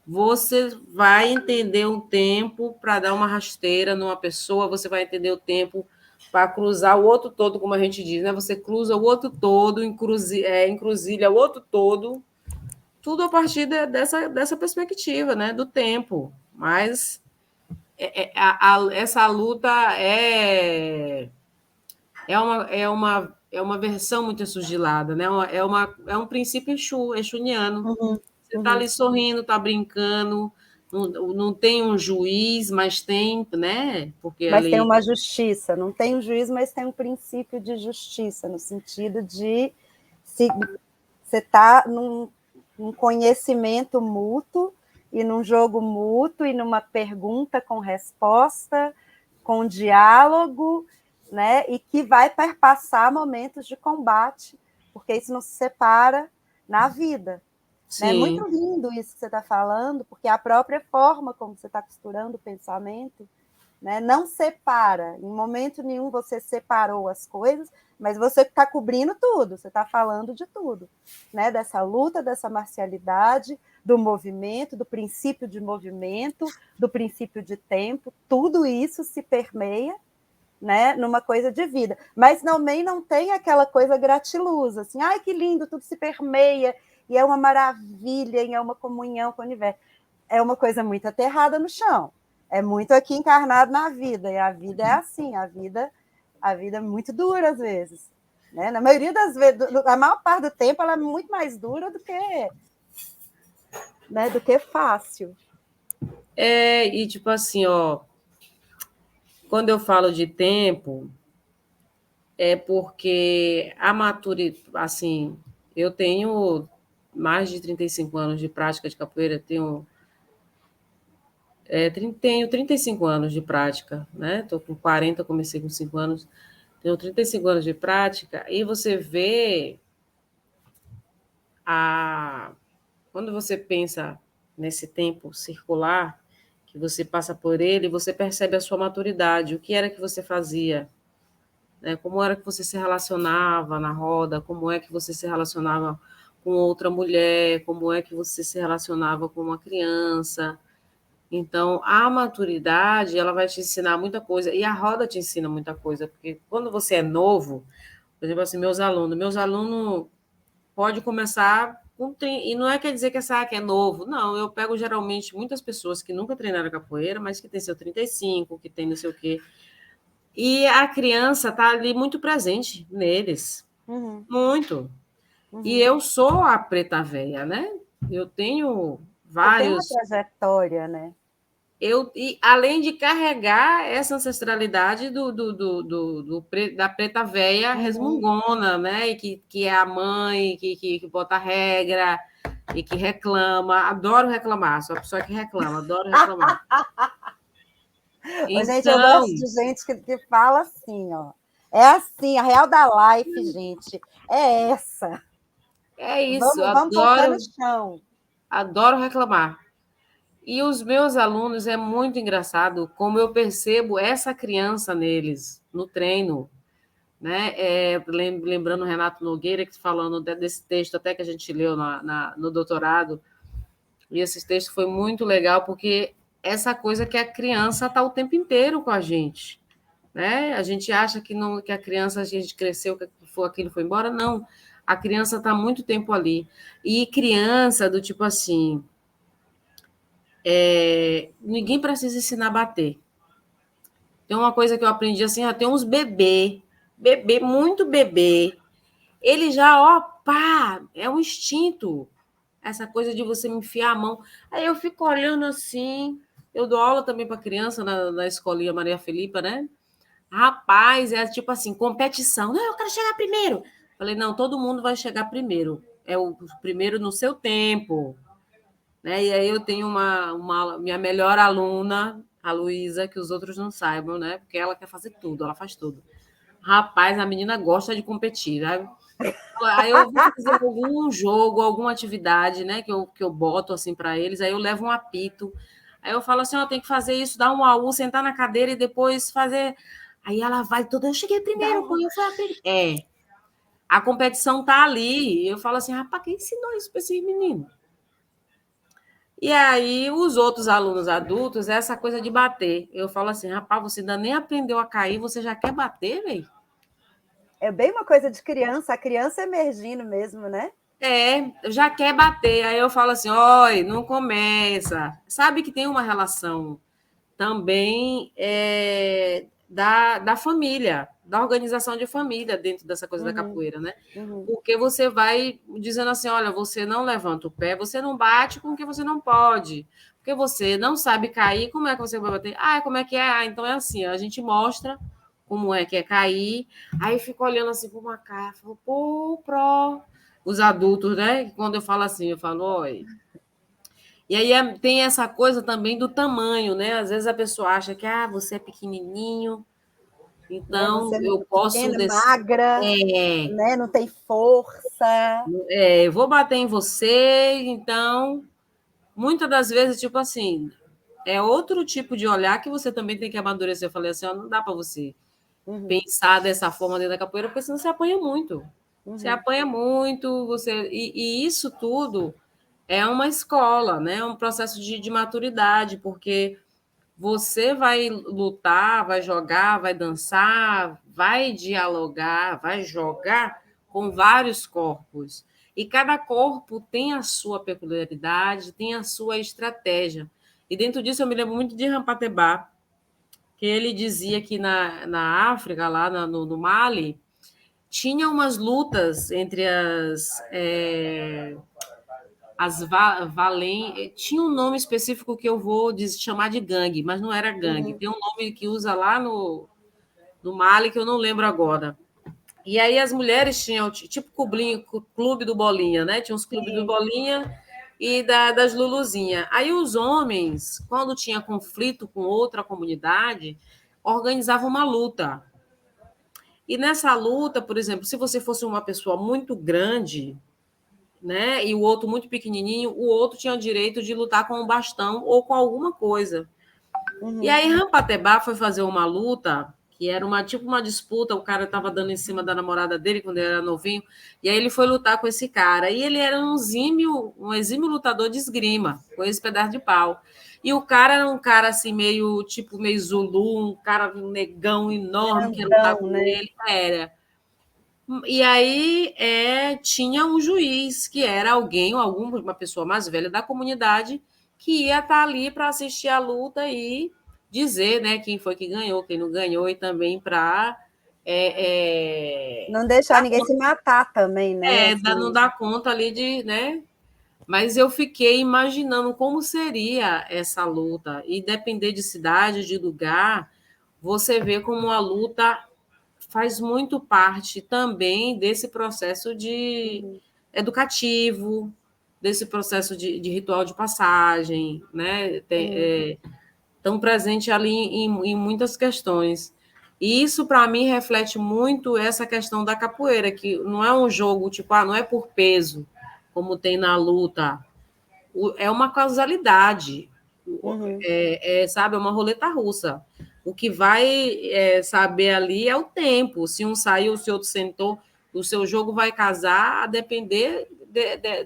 você vai entender um tempo para dar uma rasteira numa pessoa, você vai entender o tempo para cruzar o outro todo, como a gente diz, né? Você cruza o outro todo, encruzilha o outro todo, tudo a partir dessa perspectiva, né? Do tempo. Mas essa luta é uma versão muito esugilada, né? É um princípio exuniano. Você está ali sorrindo, está brincando, não tem um juiz, mas tem, né? Porque Mas tem ali. uma justiça, não tem um juiz, mas tem um princípio de justiça, no sentido de se você está num conhecimento mútuo e num jogo mútuo e numa pergunta com resposta, com diálogo, né? E que vai perpassar momentos de combate, porque isso não se separa na vida. É muito Sim. lindo isso que você está falando, porque a própria forma como você está costurando o pensamento, né, não separa. Em momento nenhum você separou as coisas, mas você está cobrindo tudo, você está falando de tudo, né? Dessa luta, dessa marcialidade, do movimento, do princípio de movimento, do princípio de tempo, tudo isso se permeia, né, numa coisa de vida. Mas também não tem aquela coisa gratiluz, assim, ai que lindo, tudo se permeia, e é uma maravilha, e é uma comunhão com o universo. É uma coisa muito aterrada no chão. É muito aqui encarnado na vida, e a vida é assim, a vida é muito dura às vezes. Né? Na maioria das vezes, a maior parte do tempo, ela é muito mais dura do que fácil. E tipo assim, ó, quando eu falo de tempo, é porque a maturidade, assim, eu tenho mais de 35 anos de prática de capoeira, tenho 35 anos de prática, né? Estou com 40, comecei com 5 anos, tenho 35 anos de prática, e você vê quando você pensa nesse tempo circular, que você passa por ele, você percebe a sua maturidade, o que era que você fazia, né? Como era que você se relacionava na roda, como é que você se relacionava com outra mulher, como é que você se relacionava com uma criança. Então, a maturidade, ela vai te ensinar muita coisa, e a roda te ensina muita coisa, porque quando você é novo, por exemplo, assim, meus alunos pode começar e não quer dizer que essa que é novo, não, eu pego geralmente muitas pessoas que nunca treinaram capoeira, mas que tem seu 35, que tem não sei o quê, e a criança está ali muito presente neles, muito. E eu sou a preta véia, né? Eu tenho Você tem uma vários. trajetória, né? E além de carregar essa ancestralidade da preta véia resmungona, né? E que é a mãe, que bota regra e que reclama. Adoro reclamar, sou a pessoa que reclama, adoro reclamar. Gente, eu Então, gosto de gente que fala assim, ó. É assim, a real da life, gente, é essa. é isso, Vamos pôr o pé no chão. adoro reclamar. E os meus alunos, é muito engraçado como eu percebo essa criança neles, no treino, né? Lembrando o Renato Nogueira, que falando desse texto até que a gente leu no doutorado, e esse texto foi muito legal, porque essa coisa que a criança está o tempo inteiro com a gente, né? A gente acha que, não, que a criança, a gente cresceu, que aquilo foi embora, não. A criança está muito tempo ali. E criança do tipo assim, ninguém precisa ensinar a bater. Tem uma coisa que eu aprendi assim, tem uns bebê, muito bebê. Ele já, ó, pá, é um instinto. Essa coisa de você me enfiar a mão. Aí eu fico olhando assim. Eu dou aula também para criança na escolinha Maria Felipa, né? Rapaz, é tipo assim, competição. Não, eu quero chegar primeiro. Falei, não, todo mundo vai chegar primeiro. É o primeiro no seu tempo. Né? E aí eu tenho uma minha melhor aluna, a Luísa, que os outros não saibam, né? Porque ela quer fazer tudo, ela faz tudo. Rapaz, a menina gosta de competir, né? Aí eu vou fazer algum jogo, alguma atividade, né? Que eu boto assim para eles, aí eu levo um apito. Aí eu falo assim: ó, tem que fazer isso, dar um AU, sentar na cadeira e depois fazer. Aí ela vai toda, eu cheguei primeiro, pô, eu fui a primeira. A competição tá ali. Eu falo assim: rapaz, quem ensinou isso para esses meninos? E aí, os outros alunos adultos, essa coisa de bater. Eu falo assim, rapaz, você ainda nem aprendeu a cair, você já quer bater, velho? É bem uma coisa de criança, a criança emergindo mesmo, né? Já quer bater. Aí eu falo assim, oi, não começa. Sabe que tem uma relação também da família, da organização de família dentro dessa coisa da capoeira, né? Porque você vai dizendo assim, olha, você não levanta o pé, você não bate com o que você não pode, porque você não sabe cair, como é que você vai bater? Ah, como é que é? Ah, então é assim, a gente mostra como é que é cair, aí fica olhando assim para uma cara, falo, pô, os adultos, né? Quando eu falo assim, eu falo, olha, e aí tem essa coisa também do tamanho, né? Às vezes a pessoa acha que você é pequenininho, Né? Você então é eu muito posso pequena, magra, né? Não tem força. eu vou bater em você, então muitas das vezes, tipo assim, é outro tipo de olhar que você também tem que amadurecer. Eu falei assim, ó, não dá para você pensar dessa forma dentro da capoeira, porque senão você apanha muito. Você apanha muito, e isso tudo é uma escola, né? É um processo de maturidade, porque você vai lutar, vai jogar, vai dançar, vai dialogar, vai jogar com vários corpos. E cada corpo tem a sua peculiaridade, tem a sua estratégia. E dentro disso eu me lembro muito de Rampatebá, que ele dizia que na África, lá no Mali, tinha umas lutas entre tinha um nome específico que eu vou chamar de gangue, mas não era gangue. Tem um nome que usa lá no Mali que eu não lembro agora. E aí as mulheres tinham tipo clube do Bolinha, né? Tinha os clubes do Bolinha e das Luluzinha. Aí os homens, quando tinha conflito com outra comunidade, organizavam uma luta. E nessa luta, por exemplo, se você fosse uma pessoa muito grande, né, e o outro muito pequenininho, o outro tinha o direito de lutar com um bastão ou com alguma coisa. E aí Rampatebá foi fazer uma luta, que era tipo uma disputa, o cara estava dando em cima da namorada dele quando ele era novinho, e aí ele foi lutar com esse cara. E ele era um exímio lutador de esgrima, com esse pedaço de pau. E o cara era um cara assim, meio Zulu, um cara um negão enorme que ia lutar Grandão, com né? ele. Era. E aí tinha um juiz, que era alguém, ou uma pessoa mais velha da comunidade, que ia estar ali para assistir a luta e dizer, né, quem foi que ganhou, quem não ganhou, e também para Não deixar ninguém se matar também, né? não Assim, dar conta ali de, né? Mas eu fiquei imaginando como seria essa luta, e depender de cidade, de lugar, você vê como a luta faz muito parte também desse processo de educativo, desse processo de ritual de passagem, né? Tão presente ali em muitas questões. E isso, para mim, reflete muito essa questão da capoeira, que não é um jogo, tipo, não é por peso, como tem na luta. É uma causalidade. Sabe, é uma roleta russa. O que vai saber ali é o tempo. Se um saiu, se outro sentou, o seu jogo vai casar a depender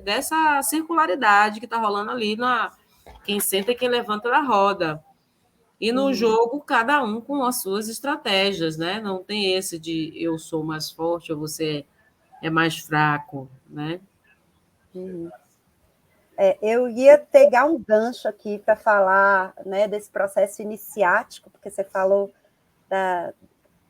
dessa circularidade que está rolando ali na quem senta e quem levanta da roda. E no jogo, cada um com as suas estratégias, né? Não tem esse de eu sou mais forte ou você é mais fraco, né? Eu ia pegar um gancho aqui para falar, né, desse processo iniciático, porque você falou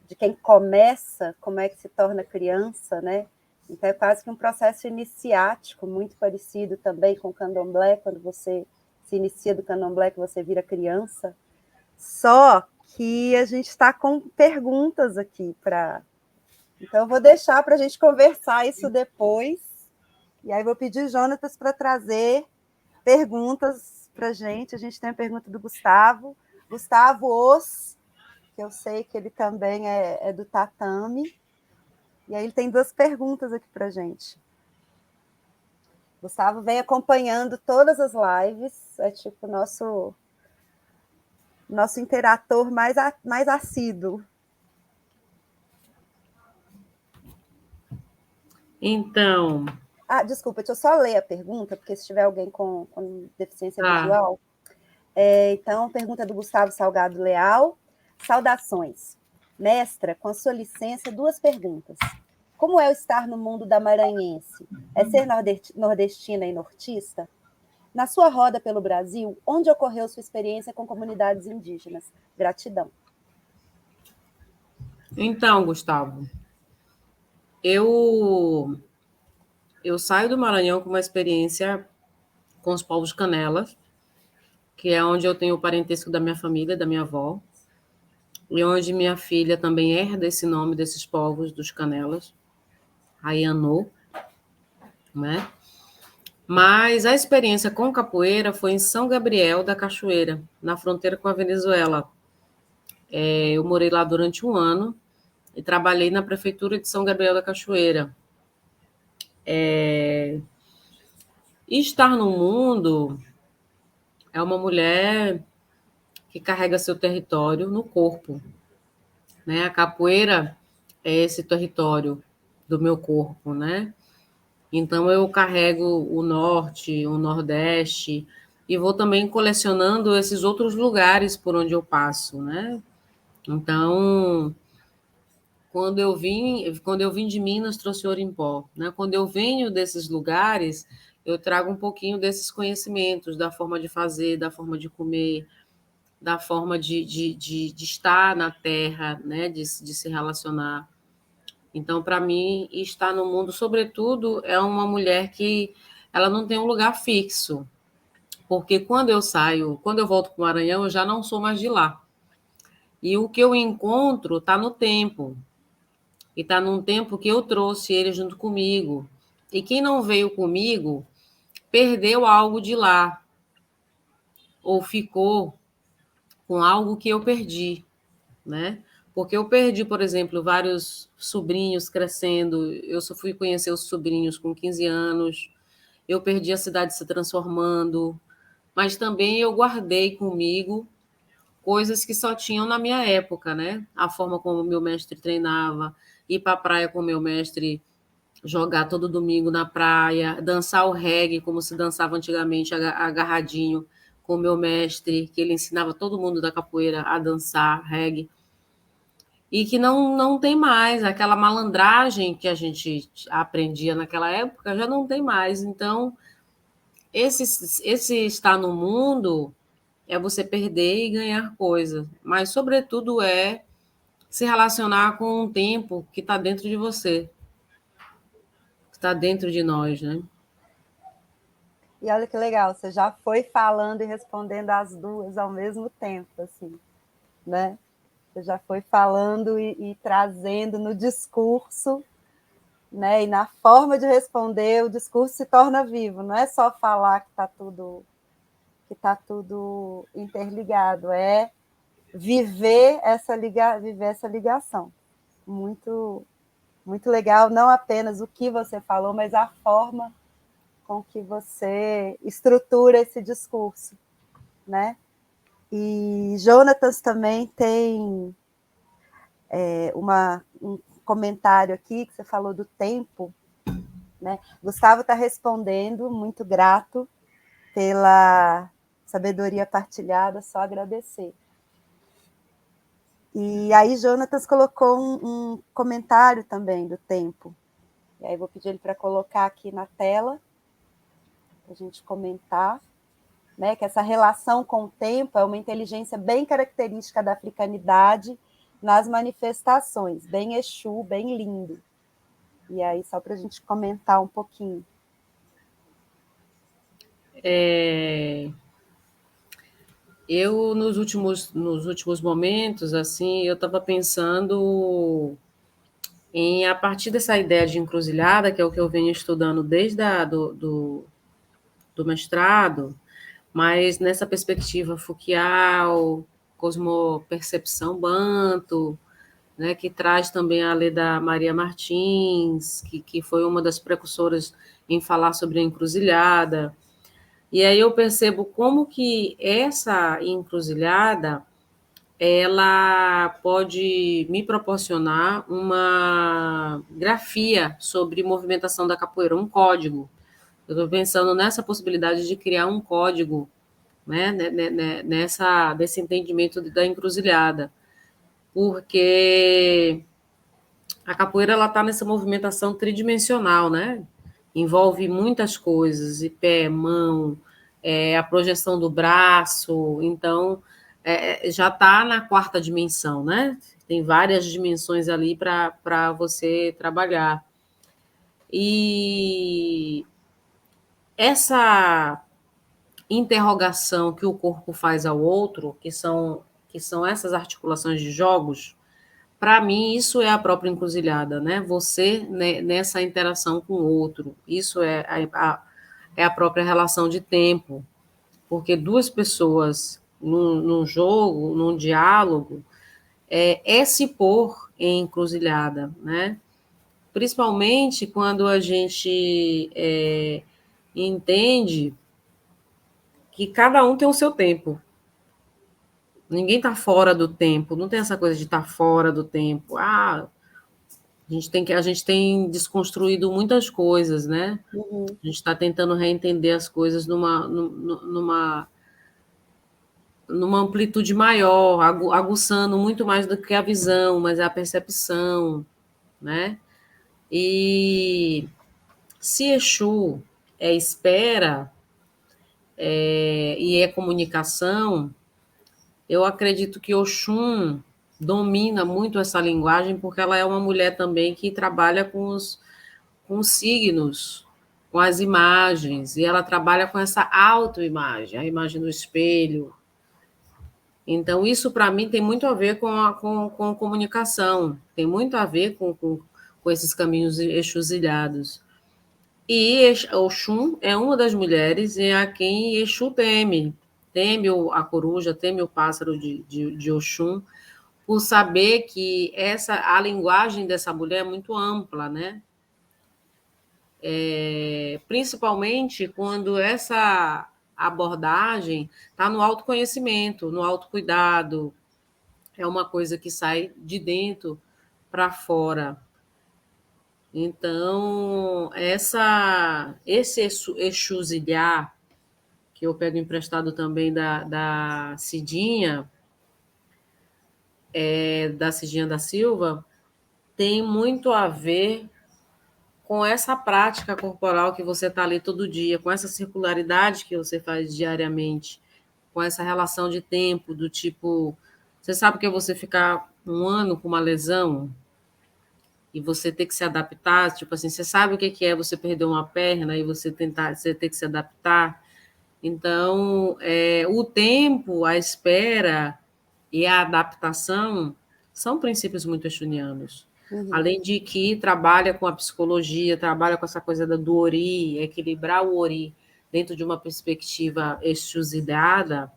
de quem começa, como é que se torna criança, né? Então é quase que um processo iniciático, muito parecido também com o candomblé, quando você se inicia do candomblé, que você vira criança. Só que a gente está com perguntas aqui para. Então, eu vou deixar para a gente conversar isso depois. E aí, vou pedir o Jonatas para trazer perguntas para a gente. A gente tem a pergunta do Gustavo. Gustavo Os, que eu sei que ele também é do tatame. E aí, ele tem 2 perguntas aqui para a gente. Gustavo vem acompanhando todas as lives. É tipo nosso interator mais assíduo. Então. Desculpa, deixa eu só ler a pergunta, porque se tiver alguém com deficiência visual. Então, pergunta do Gustavo Salgado Leal. Saudações. Mestra, com a sua licença, 2 perguntas. Como é o estar no mundo da maranhense? É ser nordestina e nortista? Na sua roda pelo Brasil, onde ocorreu sua experiência com comunidades indígenas? Gratidão. Então, Gustavo, eu saio do Maranhão com uma experiência com os povos Canelas, que é onde eu tenho o parentesco da minha família, da minha avó, e onde minha filha também herda esse nome desses povos, dos Canelas, Aianô, né? Mas a experiência com capoeira foi em São Gabriel da Cachoeira, na fronteira com a Venezuela. Eu morei lá durante 1 ano e trabalhei na prefeitura de São Gabriel da Cachoeira. E estar no mundo é uma mulher que carrega seu território no corpo, né? A capoeira é esse território do meu corpo, né? Então eu carrego o norte, o nordeste e vou também colecionando esses outros lugares por onde eu passo, né? Então, quando eu vim de Minas, trouxe Orimpó, né? Quando eu venho desses lugares, eu trago um pouquinho desses conhecimentos da forma de fazer, da forma de comer, da forma de estar na terra, né? De se relacionar. Então, para mim, estar no mundo, sobretudo, é uma mulher que ela não tem um lugar fixo, porque quando eu volto para o Maranhão, eu já não sou mais de lá. E o que eu encontro está no tempo, e está num tempo que eu trouxe ele junto comigo. E quem não veio comigo perdeu algo de lá, ou ficou com algo que eu perdi, né? Porque eu perdi, por exemplo, vários sobrinhos crescendo. Eu só fui conhecer os sobrinhos com 15 anos. Eu perdi a cidade se transformando. Mas também eu guardei comigo coisas que só tinham na minha época, né? A forma como meu mestre treinava, ir para a praia com meu mestre, jogar todo domingo na praia, dançar o reggae como se dançava antigamente, agarradinho com meu mestre, que ele ensinava todo mundo da capoeira a dançar reggae. E que não tem mais aquela malandragem que a gente aprendia naquela época, já não tem mais. Então, esse estar no mundo é você perder e ganhar coisas, mas, sobretudo, é se relacionar com um tempo que está dentro de você, que está dentro de nós, né? E olha que legal, você já foi falando e respondendo as 2 ao mesmo tempo, assim, né? Você já foi falando e trazendo no discurso, né? E na forma de responder, o discurso se torna vivo. Não é só falar que está tudo interligado, é viver essa ligação. Muito, muito legal, não apenas o que você falou, mas a forma com que você estrutura esse discurso, né? E Jonatas também tem um comentário aqui que você falou do tempo, né? Gustavo está respondendo, muito grato pela sabedoria partilhada, só agradecer. E aí Jonatas colocou um comentário também do tempo. E aí vou pedir ele para colocar aqui na tela, para a gente comentar, né, que essa relação com o tempo é uma inteligência bem característica da africanidade nas manifestações, bem Exu, bem lindo. E aí, só para a gente comentar um pouquinho. Eu, nos últimos momentos, assim, eu estava pensando em, a partir dessa ideia de encruzilhada, que é o que eu venho estudando desde do mestrado, mas nessa perspectiva Foucault, cosmopercepção Banto, né, que traz também a Leda Maria Martins, que foi uma das precursoras em falar sobre a encruzilhada. E aí eu percebo como que essa encruzilhada ela pode me proporcionar uma grafia sobre movimentação da capoeira, um código. Eu estou pensando nessa possibilidade de criar um código, né, nesse entendimento da encruzilhada, porque a capoeira ela está nessa movimentação tridimensional, né? Envolve muitas coisas, e pé, mão, a projeção do braço, então já está na quarta dimensão, né? Tem várias dimensões ali para você trabalhar. E essa interrogação que o corpo faz ao outro, que são essas articulações de jogos, para mim, isso é a própria encruzilhada, né? Você né, nessa interação com o outro. Isso é é a própria relação de tempo. Porque duas pessoas num jogo, num diálogo, se pôr em encruzilhada, né? Principalmente quando a gente entende que cada um tem o seu tempo. Ninguém está fora do tempo, não tem essa coisa de estar fora do tempo. Ah, a gente tem desconstruído muitas coisas, né? Uhum. A gente está tentando reentender as coisas numa amplitude maior, aguçando muito mais do que a visão, mas a percepção, né? E se Exu é espera e é comunicação, eu acredito que Oxum domina muito essa linguagem, porque ela é uma mulher também que trabalha com os signos, com as imagens, e ela trabalha com essa autoimagem, a imagem do espelho. Então, isso para mim tem muito a ver com comunicação, tem muito a ver com esses caminhos exusilhados. E Oxum é uma das mulheres e a quem Exu teme. Teme a coruja, teme o pássaro de Oxum, por saber que a linguagem dessa mulher é muito ampla, né? Principalmente quando essa abordagem está no autoconhecimento, no autocuidado, é uma coisa que sai de dentro para fora. Então, esse exuzilhar, que eu pego emprestado também da Cidinha, da Cidinha da Silva, tem muito a ver com essa prática corporal que você está ali todo dia, com essa circularidade que você faz diariamente, com essa relação de tempo, do tipo, você sabe que é você ficar um ano com uma lesão e você ter que se adaptar, tipo assim, você sabe o que é você perder uma perna e você ter que se adaptar. Então, o tempo, a espera e a adaptação são princípios muito exunianos. Uhum. Além de que trabalha com a psicologia, trabalha com essa coisa do ori, equilibrar o ori dentro de uma perspectiva exusilhada,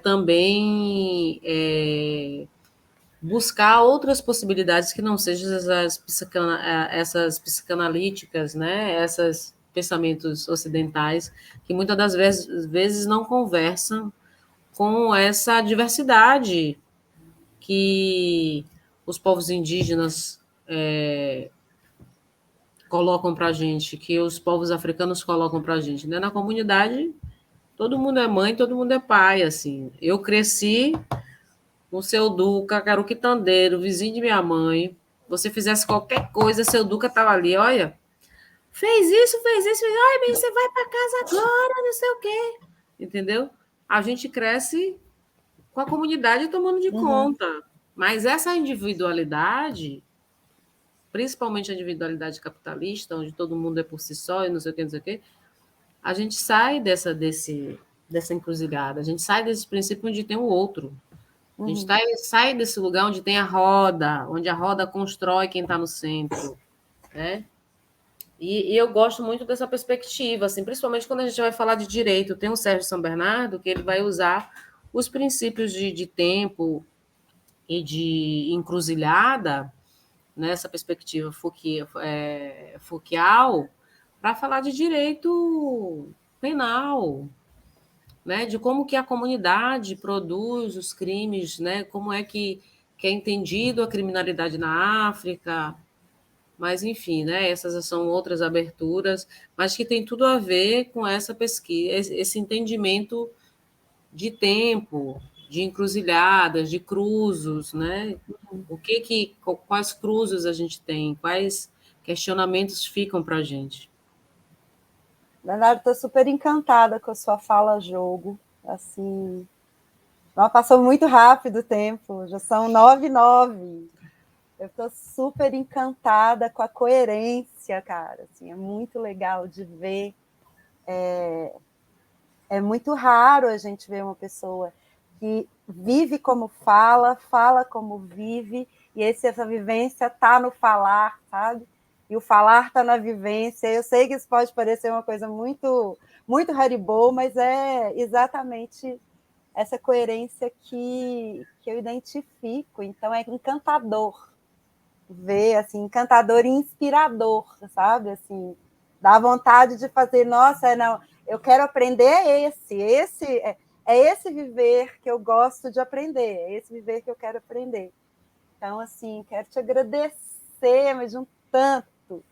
também buscar outras possibilidades que não sejam essas psicanalíticas, né? Esses pensamentos ocidentais, que muitas das vezes não conversam com essa diversidade que os povos indígenas colocam para a gente, que os povos africanos colocam para a gente, né? Na comunidade, todo mundo é mãe, todo mundo é pai, assim. Eu cresci com seu Duca, que era o quitandeiro, vizinho de minha mãe. Você fizesse qualquer coisa, seu Duca estava ali, olha, fez isso, ai, bem, você vai para casa agora, não sei o quê. Entendeu? A gente cresce com a comunidade tomando de Uhum, conta. Mas essa individualidade, principalmente a individualidade capitalista, onde todo mundo é por si só e não sei o que, não sei o quê, a gente sai dessa encruzilhada, a gente sai desse princípio onde tem o outro. A gente uhum. sai desse lugar onde tem a roda, onde a roda constrói quem está no centro, né? E eu gosto muito dessa perspectiva, assim, principalmente quando a gente vai falar de direito. Tem o Sérgio São Bernardo que ele vai usar os princípios de tempo e de encruzilhada, nessa perspectiva Foucault, para falar de direito penal, né, de como que a comunidade produz os crimes, né, como é que é entendido a criminalidade na África, mas enfim, né, essas são outras aberturas, mas que tem tudo a ver com essa pesquisa, esse entendimento de tempo, de encruzilhadas, de cruzos, né? Quais cruzos a gente tem, quais questionamentos ficam para a gente? Leonardo, estou super encantada com a sua fala jogo. Assim, não, passou muito rápido o tempo, já são 9h09. Eu estou super encantada com a coerência, cara. Assim, é muito legal de ver. É muito raro a gente ver uma pessoa que vive como fala, fala como vive, e essa vivência está no falar, sabe? E o falar está na vivência. Eu sei que isso pode parecer uma coisa muito, muito Haribo, mas é exatamente essa coerência que eu identifico. Então, é encantador ver, assim, encantador e inspirador, sabe? Assim, dá vontade de fazer, nossa, não, eu quero aprender é esse viver que eu gosto de aprender, é esse viver que eu quero aprender. Então, assim, quero te agradecer, mas de um tanto,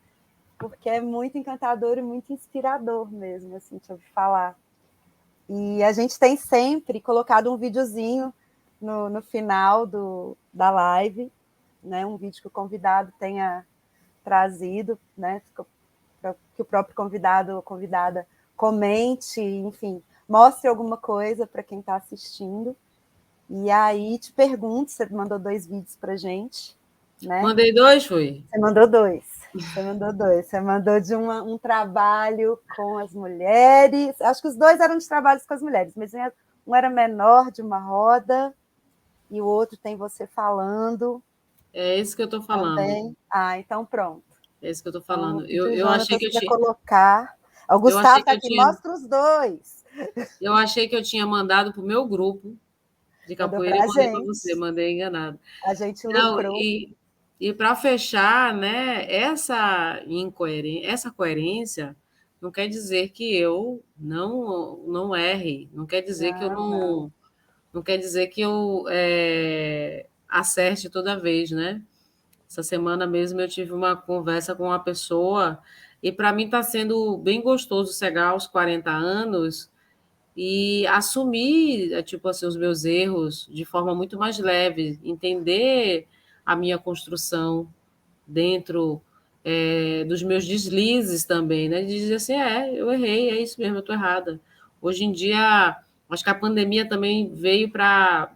porque é muito encantador e muito inspirador mesmo, assim, te ouvir falar. E a gente tem sempre colocado um videozinho no final da live, né? Um vídeo que o convidado tenha trazido, né? Para que o próprio convidado ou convidada comente, enfim, mostre alguma coisa para quem está assistindo. E aí te pergunto, você mandou 2 vídeos para gente, né? Mandei dois, foi? Você mandou dois. Você mandou dois. Você mandou de um trabalho com as mulheres. Acho que os dois eram de trabalhos com as mulheres, mas um era menor, de uma roda, e o outro tem você falando É isso que eu estou falando. também. Ah, então pronto. É isso que eu estou Então, vou falando. pedir o Eu achei Jonathan que eu para tinha, colocar. O eu Gustavo achei está que eu aqui, tinha, mostra os dois. eu achei que eu tinha mandado para o meu grupo de Mandou capoeira e para a mandei para você, gente. mandei enganado. A gente Não, lucrou. e para fechar, né, essa coerência não quer dizer que eu não erre, não quer dizer que eu Não, não. não quer dizer que eu acerte toda vez, né? Essa semana mesmo eu tive uma conversa com uma pessoa e para mim está sendo bem gostoso chegar aos 40 anos e assumir, tipo assim, os meus erros de forma muito mais leve, entender a minha construção dentro dos meus deslizes também, né? De dizer assim, eu errei, é isso mesmo, eu estou errada. Hoje em dia, acho que a pandemia também veio para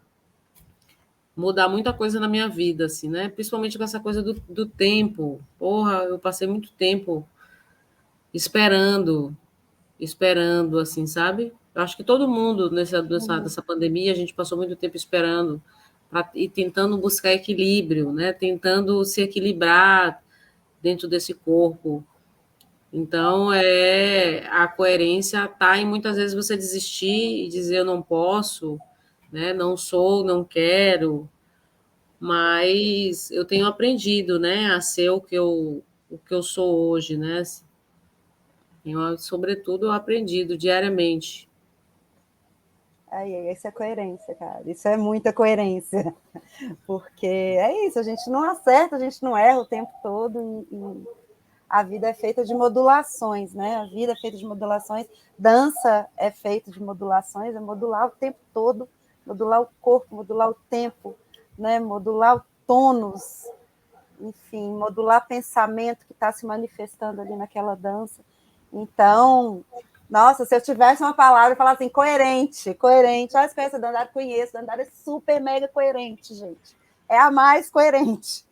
mudar muita coisa na minha vida, assim, né? Principalmente com essa coisa do tempo. Porra, eu passei muito tempo esperando, esperando, assim, sabe? Eu acho que todo mundo Uhum. nessa pandemia, a gente passou muito tempo esperando e tentando buscar equilíbrio, né? Tentando se equilibrar dentro desse corpo. Então, a coerência está em muitas vezes você desistir e dizer eu não posso, né? Não sou, não quero, mas eu tenho aprendido, né, a ser o que eu sou hoje, né? Sobretudo, eu aprendido diariamente. Aí, isso é coerência, cara. Isso é muita coerência. Porque é isso, a gente não acerta, a gente não erra o tempo todo e a vida é feita de modulações, né? A vida é feita de modulações, dança é feita de modulações, é modular o tempo todo, modular o corpo, modular o tempo, né? Modular o tônus, enfim, modular pensamento que está se manifestando ali naquela dança. Então, nossa, se eu tivesse uma palavra, eu falasse assim, coerente, coerente. Ah, você conhece a Dandara? Conheço, a Dandara é super mega coerente, gente. É a mais coerente.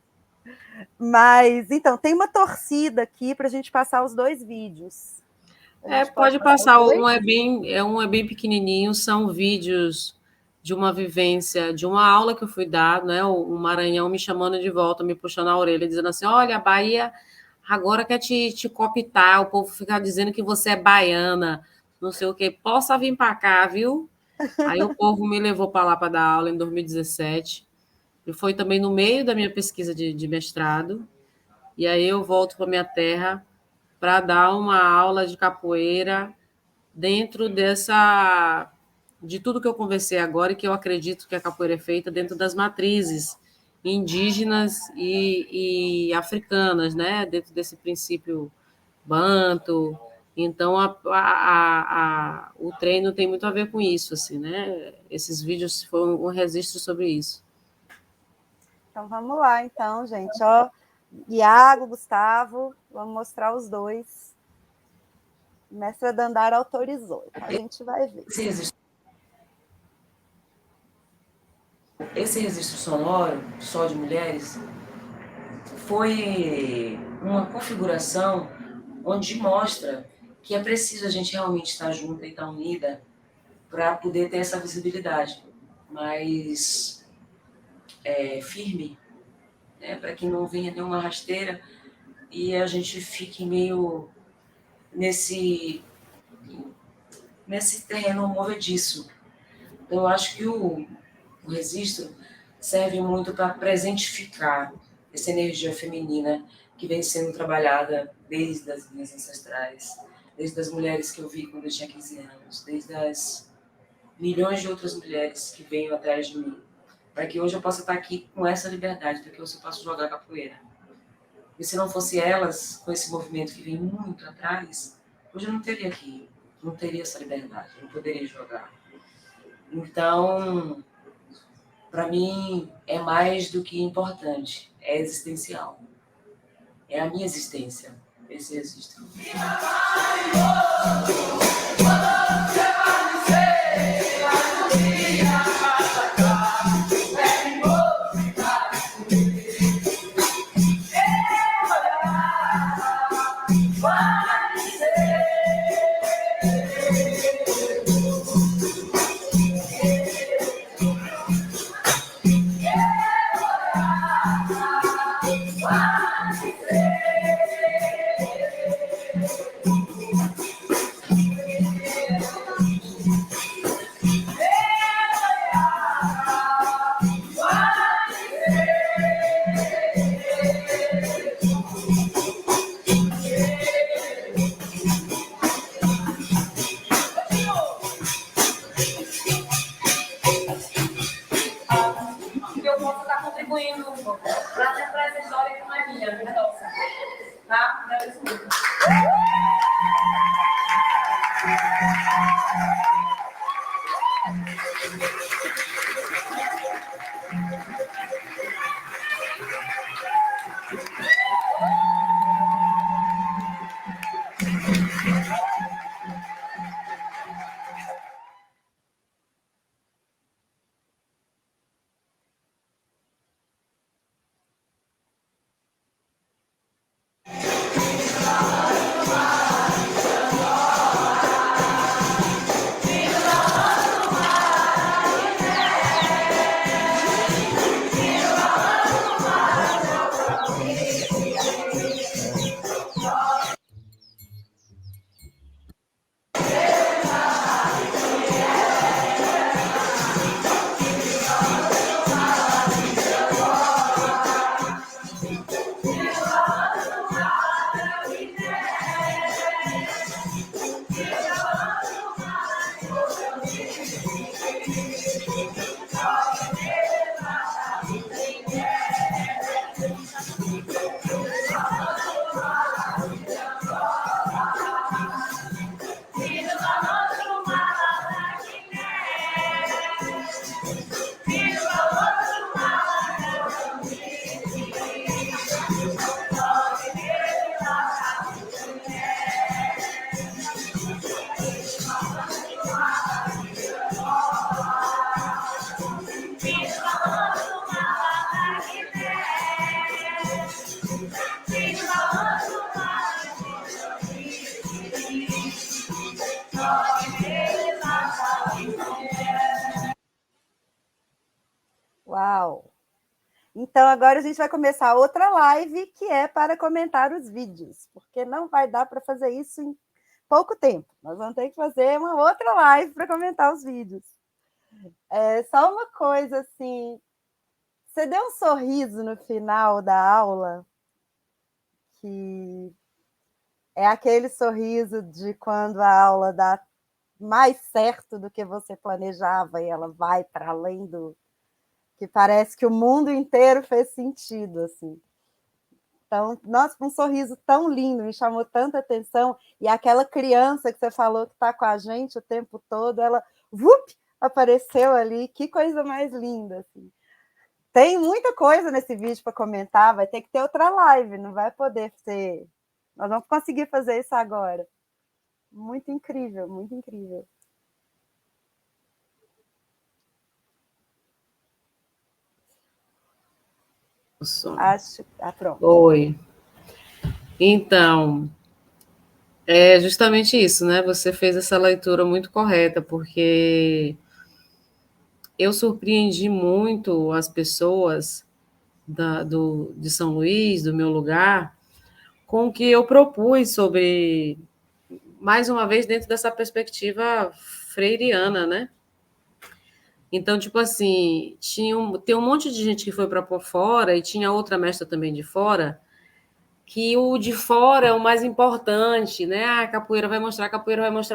Mas, então, tem uma torcida aqui para a gente passar os 2 vídeos. A gente pode Pode passar os passar. dois? Um é bem pequenininho, são vídeos de uma vivência, de uma aula que eu fui dar, né? O Maranhão me chamando de volta, me puxando a orelha, dizendo assim: olha, a Bahia agora quer te cooptar, o povo fica dizendo que você é baiana, não sei o quê. Possa vir para cá, viu? Aí o povo me levou para lá para dar aula em 2017. E foi também no meio da minha pesquisa de mestrado. E aí eu volto para minha terra para dar uma aula de capoeira dentro dessa de tudo que eu conversei agora e que eu acredito que a capoeira é feita dentro das matrizes indígenas e africanas, né? Dentro desse princípio banto. Então o treino tem muito a ver com isso, assim, né? Esses vídeos foram um registro sobre isso. Então vamos lá, então, gente. Ó, Iago, Gustavo, vamos mostrar os 2. Mestra Dandara autorizou. A gente vai ver. Esse registro sonoro, só de mulheres, foi uma configuração onde mostra que é preciso a gente realmente estar junta e estar unida para poder ter essa visibilidade mais firme, né? Para que não venha nenhuma rasteira e a gente fique meio nesse terreno movediço. Então, eu acho que o registro serve muito para presentificar essa energia feminina que vem sendo trabalhada desde as minhas ancestrais, desde as mulheres que eu vi quando eu tinha 15 anos, desde as milhões de outras mulheres que vêm atrás de mim, para que hoje eu possa estar aqui com essa liberdade, para que hoje eu possa jogar capoeira. E se não fosse elas, com esse movimento que vem muito atrás, hoje eu não teria aqui, não teria essa liberdade, não poderia jogar. Então, para mim, é mais do que importante, é existencial. É a minha existência, esse registro. Eu posso estar contribuindo para essa história que não é minha, é nossa. Tá? Então, agora a gente vai começar outra live, que é para comentar os vídeos, porque não vai dar para fazer isso em pouco tempo. Nós vamos ter que fazer uma outra live para comentar os vídeos. Só uma coisa, assim, você deu um sorriso no final da aula, que é aquele sorriso de quando a aula dá mais certo do que você planejava e ela vai para além do... que parece que o mundo inteiro fez sentido, assim. Então, nossa, um sorriso tão lindo, me chamou tanta atenção. E aquela criança que você falou que está com a gente o tempo todo, ela apareceu ali. Que coisa mais linda. Assim. Tem muita coisa nesse vídeo para comentar, vai ter que ter outra live, não vai poder ser. Nós vamos conseguir fazer isso agora. Muito incrível, muito incrível. Acho. Pronto. Oi. Então, é justamente isso, né? Você fez essa leitura muito correta, porque eu surpreendi muito as pessoas de São Luís, do meu lugar, com o que eu propus sobre, mais uma vez, dentro dessa perspectiva freiriana, né? Então, tipo assim, tem um monte de gente que foi para por fora e tinha outra mestra também de fora, que o de fora é o mais importante, né? A capoeira vai mostrar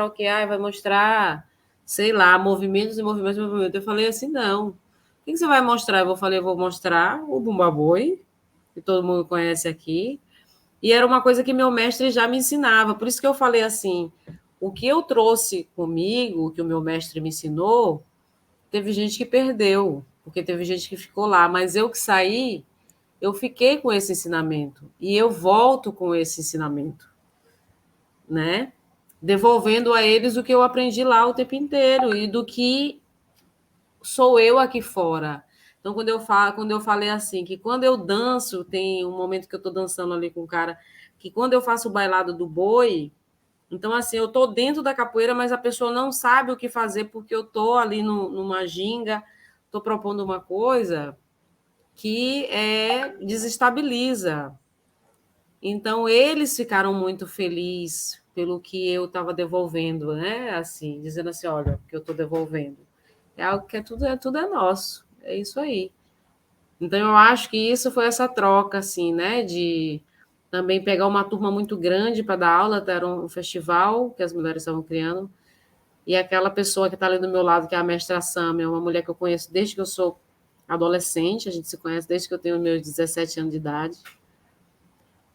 o que é, vai mostrar, sei lá, movimentos e movimentos e movimentos. Eu falei assim, não. O que você vai mostrar? Eu vou mostrar o Bumba Boi, que todo mundo conhece aqui. E era uma coisa que meu mestre já me ensinava. Por isso que eu falei assim, o que eu trouxe comigo, o que o meu mestre me ensinou, teve gente que perdeu, porque teve gente que ficou lá, mas eu que saí, eu fiquei com esse ensinamento e eu volto com esse ensinamento, né? Devolvendo a eles o que eu aprendi lá o tempo inteiro e do que sou eu aqui fora. Então, quando eu falei assim, que quando eu danço, tem um momento que eu estou dançando ali com o cara, que quando eu faço o bailado do boi, então assim, eu estou dentro da capoeira, mas a pessoa não sabe o que fazer porque eu estou ali numa ginga, estou propondo uma coisa que desestabiliza. Então, eles ficaram muito felizes pelo que eu estava devolvendo, né? Assim, dizendo assim, olha, o que eu estou devolvendo. É algo que tudo é nosso. É isso aí. Então, eu acho que isso foi essa troca, assim, né? De também pegar uma turma muito grande para dar aula, era um festival que as mulheres estavam criando, e aquela pessoa que está ali do meu lado, que é a mestra Sam, é uma mulher que eu conheço desde que eu sou adolescente, a gente se conhece desde que eu tenho meus 17 anos de idade.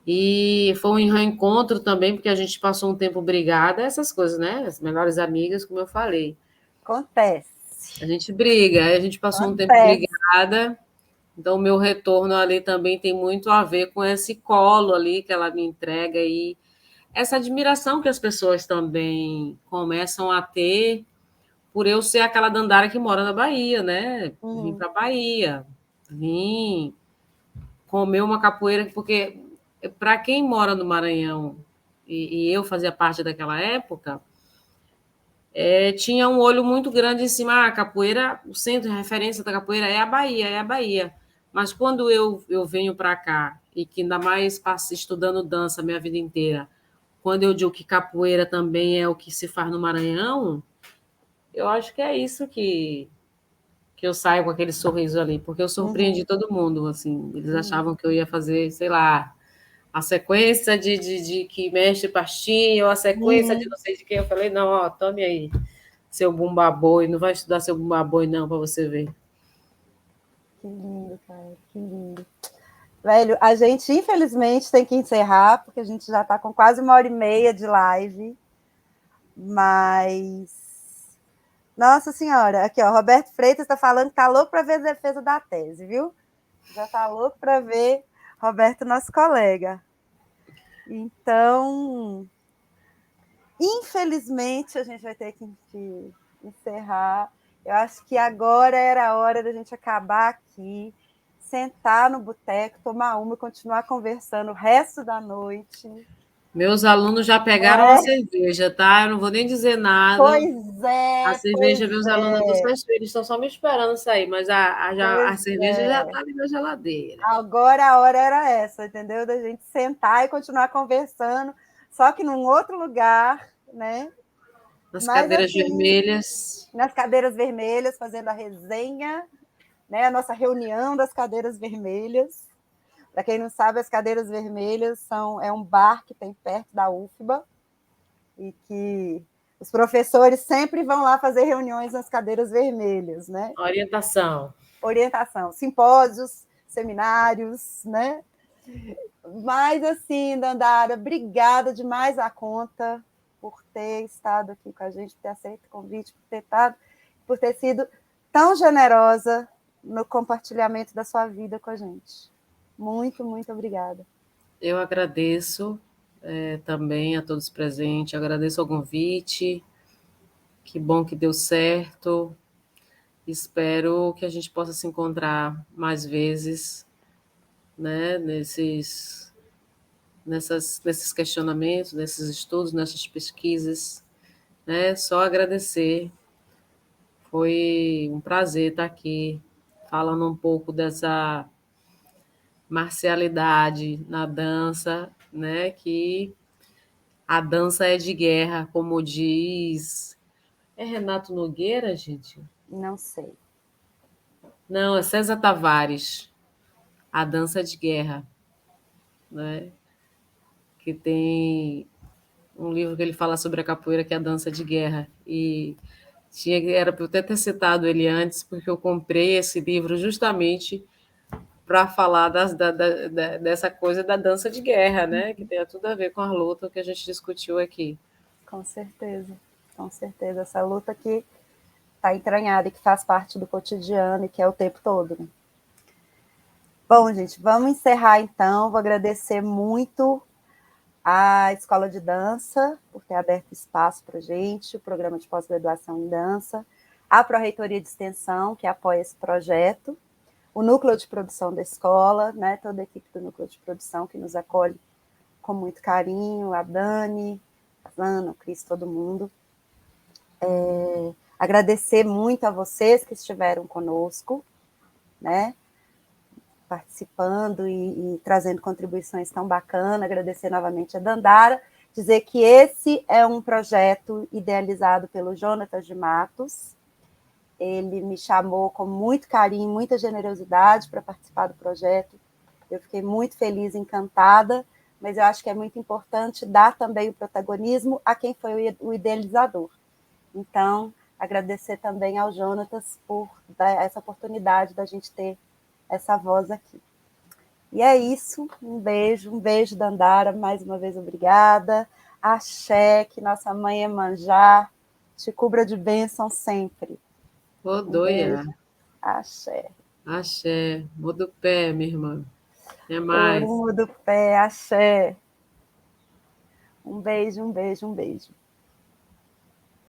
E foi um reencontro também, porque a gente passou um tempo brigada, essas coisas, né? As melhores amigas, como eu falei. Acontece. A gente briga, aí a gente passou um tempo brigada. Então, o meu retorno ali também tem muito a ver com esse colo ali que ela me entrega e essa admiração que as pessoas também começam a ter por eu ser aquela dandara que mora na Bahia, né? Vim para a Bahia, vim comer uma capoeira, porque para quem mora no Maranhão, e eu fazia parte daquela época, tinha um olho muito grande em cima. Ah, a capoeira, o centro de referência da capoeira é a Bahia, é a Bahia. Mas quando eu venho para cá, e que ainda mais passei estudando dança a minha vida inteira, quando eu digo que capoeira também é o que se faz no Maranhão, eu acho que é isso que eu saio com aquele sorriso ali, porque eu surpreendi todo mundo, assim, eles achavam que eu ia fazer, sei lá, a sequência de que mexe pastinha, ou a sequência de não sei de quem. Eu falei, não, ó, tome aí, seu Bumba Boi, não vai estudar seu Bumba Boi não, para você ver. Que lindo, cara, que lindo. Velho, a gente infelizmente tem que encerrar, porque a gente já está com quase 1h30 de live, mas... Nossa Senhora, aqui, ó, Roberto Freitas está falando que está louco para ver a defesa da tese, viu? Já está louco para ver Roberto, nosso colega. Então, infelizmente, a gente vai ter que encerrar. Eu acho que agora era a hora da gente acabar aqui, sentar no boteco, tomar uma e continuar conversando o resto da noite. Meus alunos já pegaram a É, cerveja, tá? Eu não vou nem dizer nada. pois A é, cerveja, pois meus alunos, é, eles estão só me esperando sair, mas a pois cerveja já é. está ali na geladeira. Agora a hora era essa, entendeu? Da gente sentar e continuar conversando, só que num outro lugar, né? Nas Mas cadeiras assim, vermelhas. nas cadeiras vermelhas, fazendo a resenha, né? A nossa reunião das cadeiras vermelhas. Para quem não sabe, as cadeiras vermelhas é um bar que tem perto da UFBA e que os professores sempre vão lá fazer reuniões nas cadeiras vermelhas, né? Orientação. Orientação, simpósios, seminários, né? Mas assim, Dandara, obrigada demais a conta por ter estado aqui com a gente, por ter aceito o convite, por ter sido tão generosa no compartilhamento da sua vida com a gente. Muito, muito obrigada. Eu agradeço também a todos presentes, agradeço o convite. Que bom que deu certo. Espero que a gente possa se encontrar mais vezes, né, nesses questionamentos, nesses estudos, nessas pesquisas, né? Só agradecer. Foi um prazer estar aqui falando um pouco dessa marcialidade na dança, né? Que a dança é de guerra, como diz. É Renato Nogueira, gente? Não sei. Não, é César Tavares. A dança é de guerra, né? Que tem um livro que ele fala sobre a capoeira, que é a dança de guerra. E era para eu até ter citado ele antes, porque eu comprei esse livro justamente para falar dessa coisa da dança de guerra, né? Que tem tudo a ver com a luta que a gente discutiu aqui. Com certeza, com certeza. Essa luta que está entranhada e que faz parte do cotidiano e que é o tempo todo. Né? Bom, gente, vamos encerrar então. Vou agradecer muito à Escola de Dança por ter aberto espaço para a gente, o programa de pós-graduação em dança, a Pró-Reitoria de Extensão, que apoia esse projeto, o núcleo de produção da escola, né, toda a equipe do núcleo de produção que nos acolhe com muito carinho, a Dani, a Ana, o Cris, todo mundo. Agradecer muito a vocês que estiveram conosco, né, participando e trazendo contribuições tão bacanas, agradecer novamente a Dandara, dizer que esse é um projeto idealizado pelo Jonatas de Matos, ele me chamou com muito carinho, muita generosidade para participar do projeto, eu fiquei muito feliz, encantada, mas eu acho que é muito importante dar também o protagonismo a quem foi o idealizador. Então, agradecer também ao Jonatas por dar essa oportunidade da gente ter essa voz aqui. E é isso, um beijo, Dandara, mais uma vez obrigada. Axé, que nossa mãe Iemanjá te cubra de bênção sempre. Um Odoia. beijo, axé. Axé. Muda o pé, minha irmã. Até mais. Orumo do pé, axé. Um beijo, um beijo, um beijo.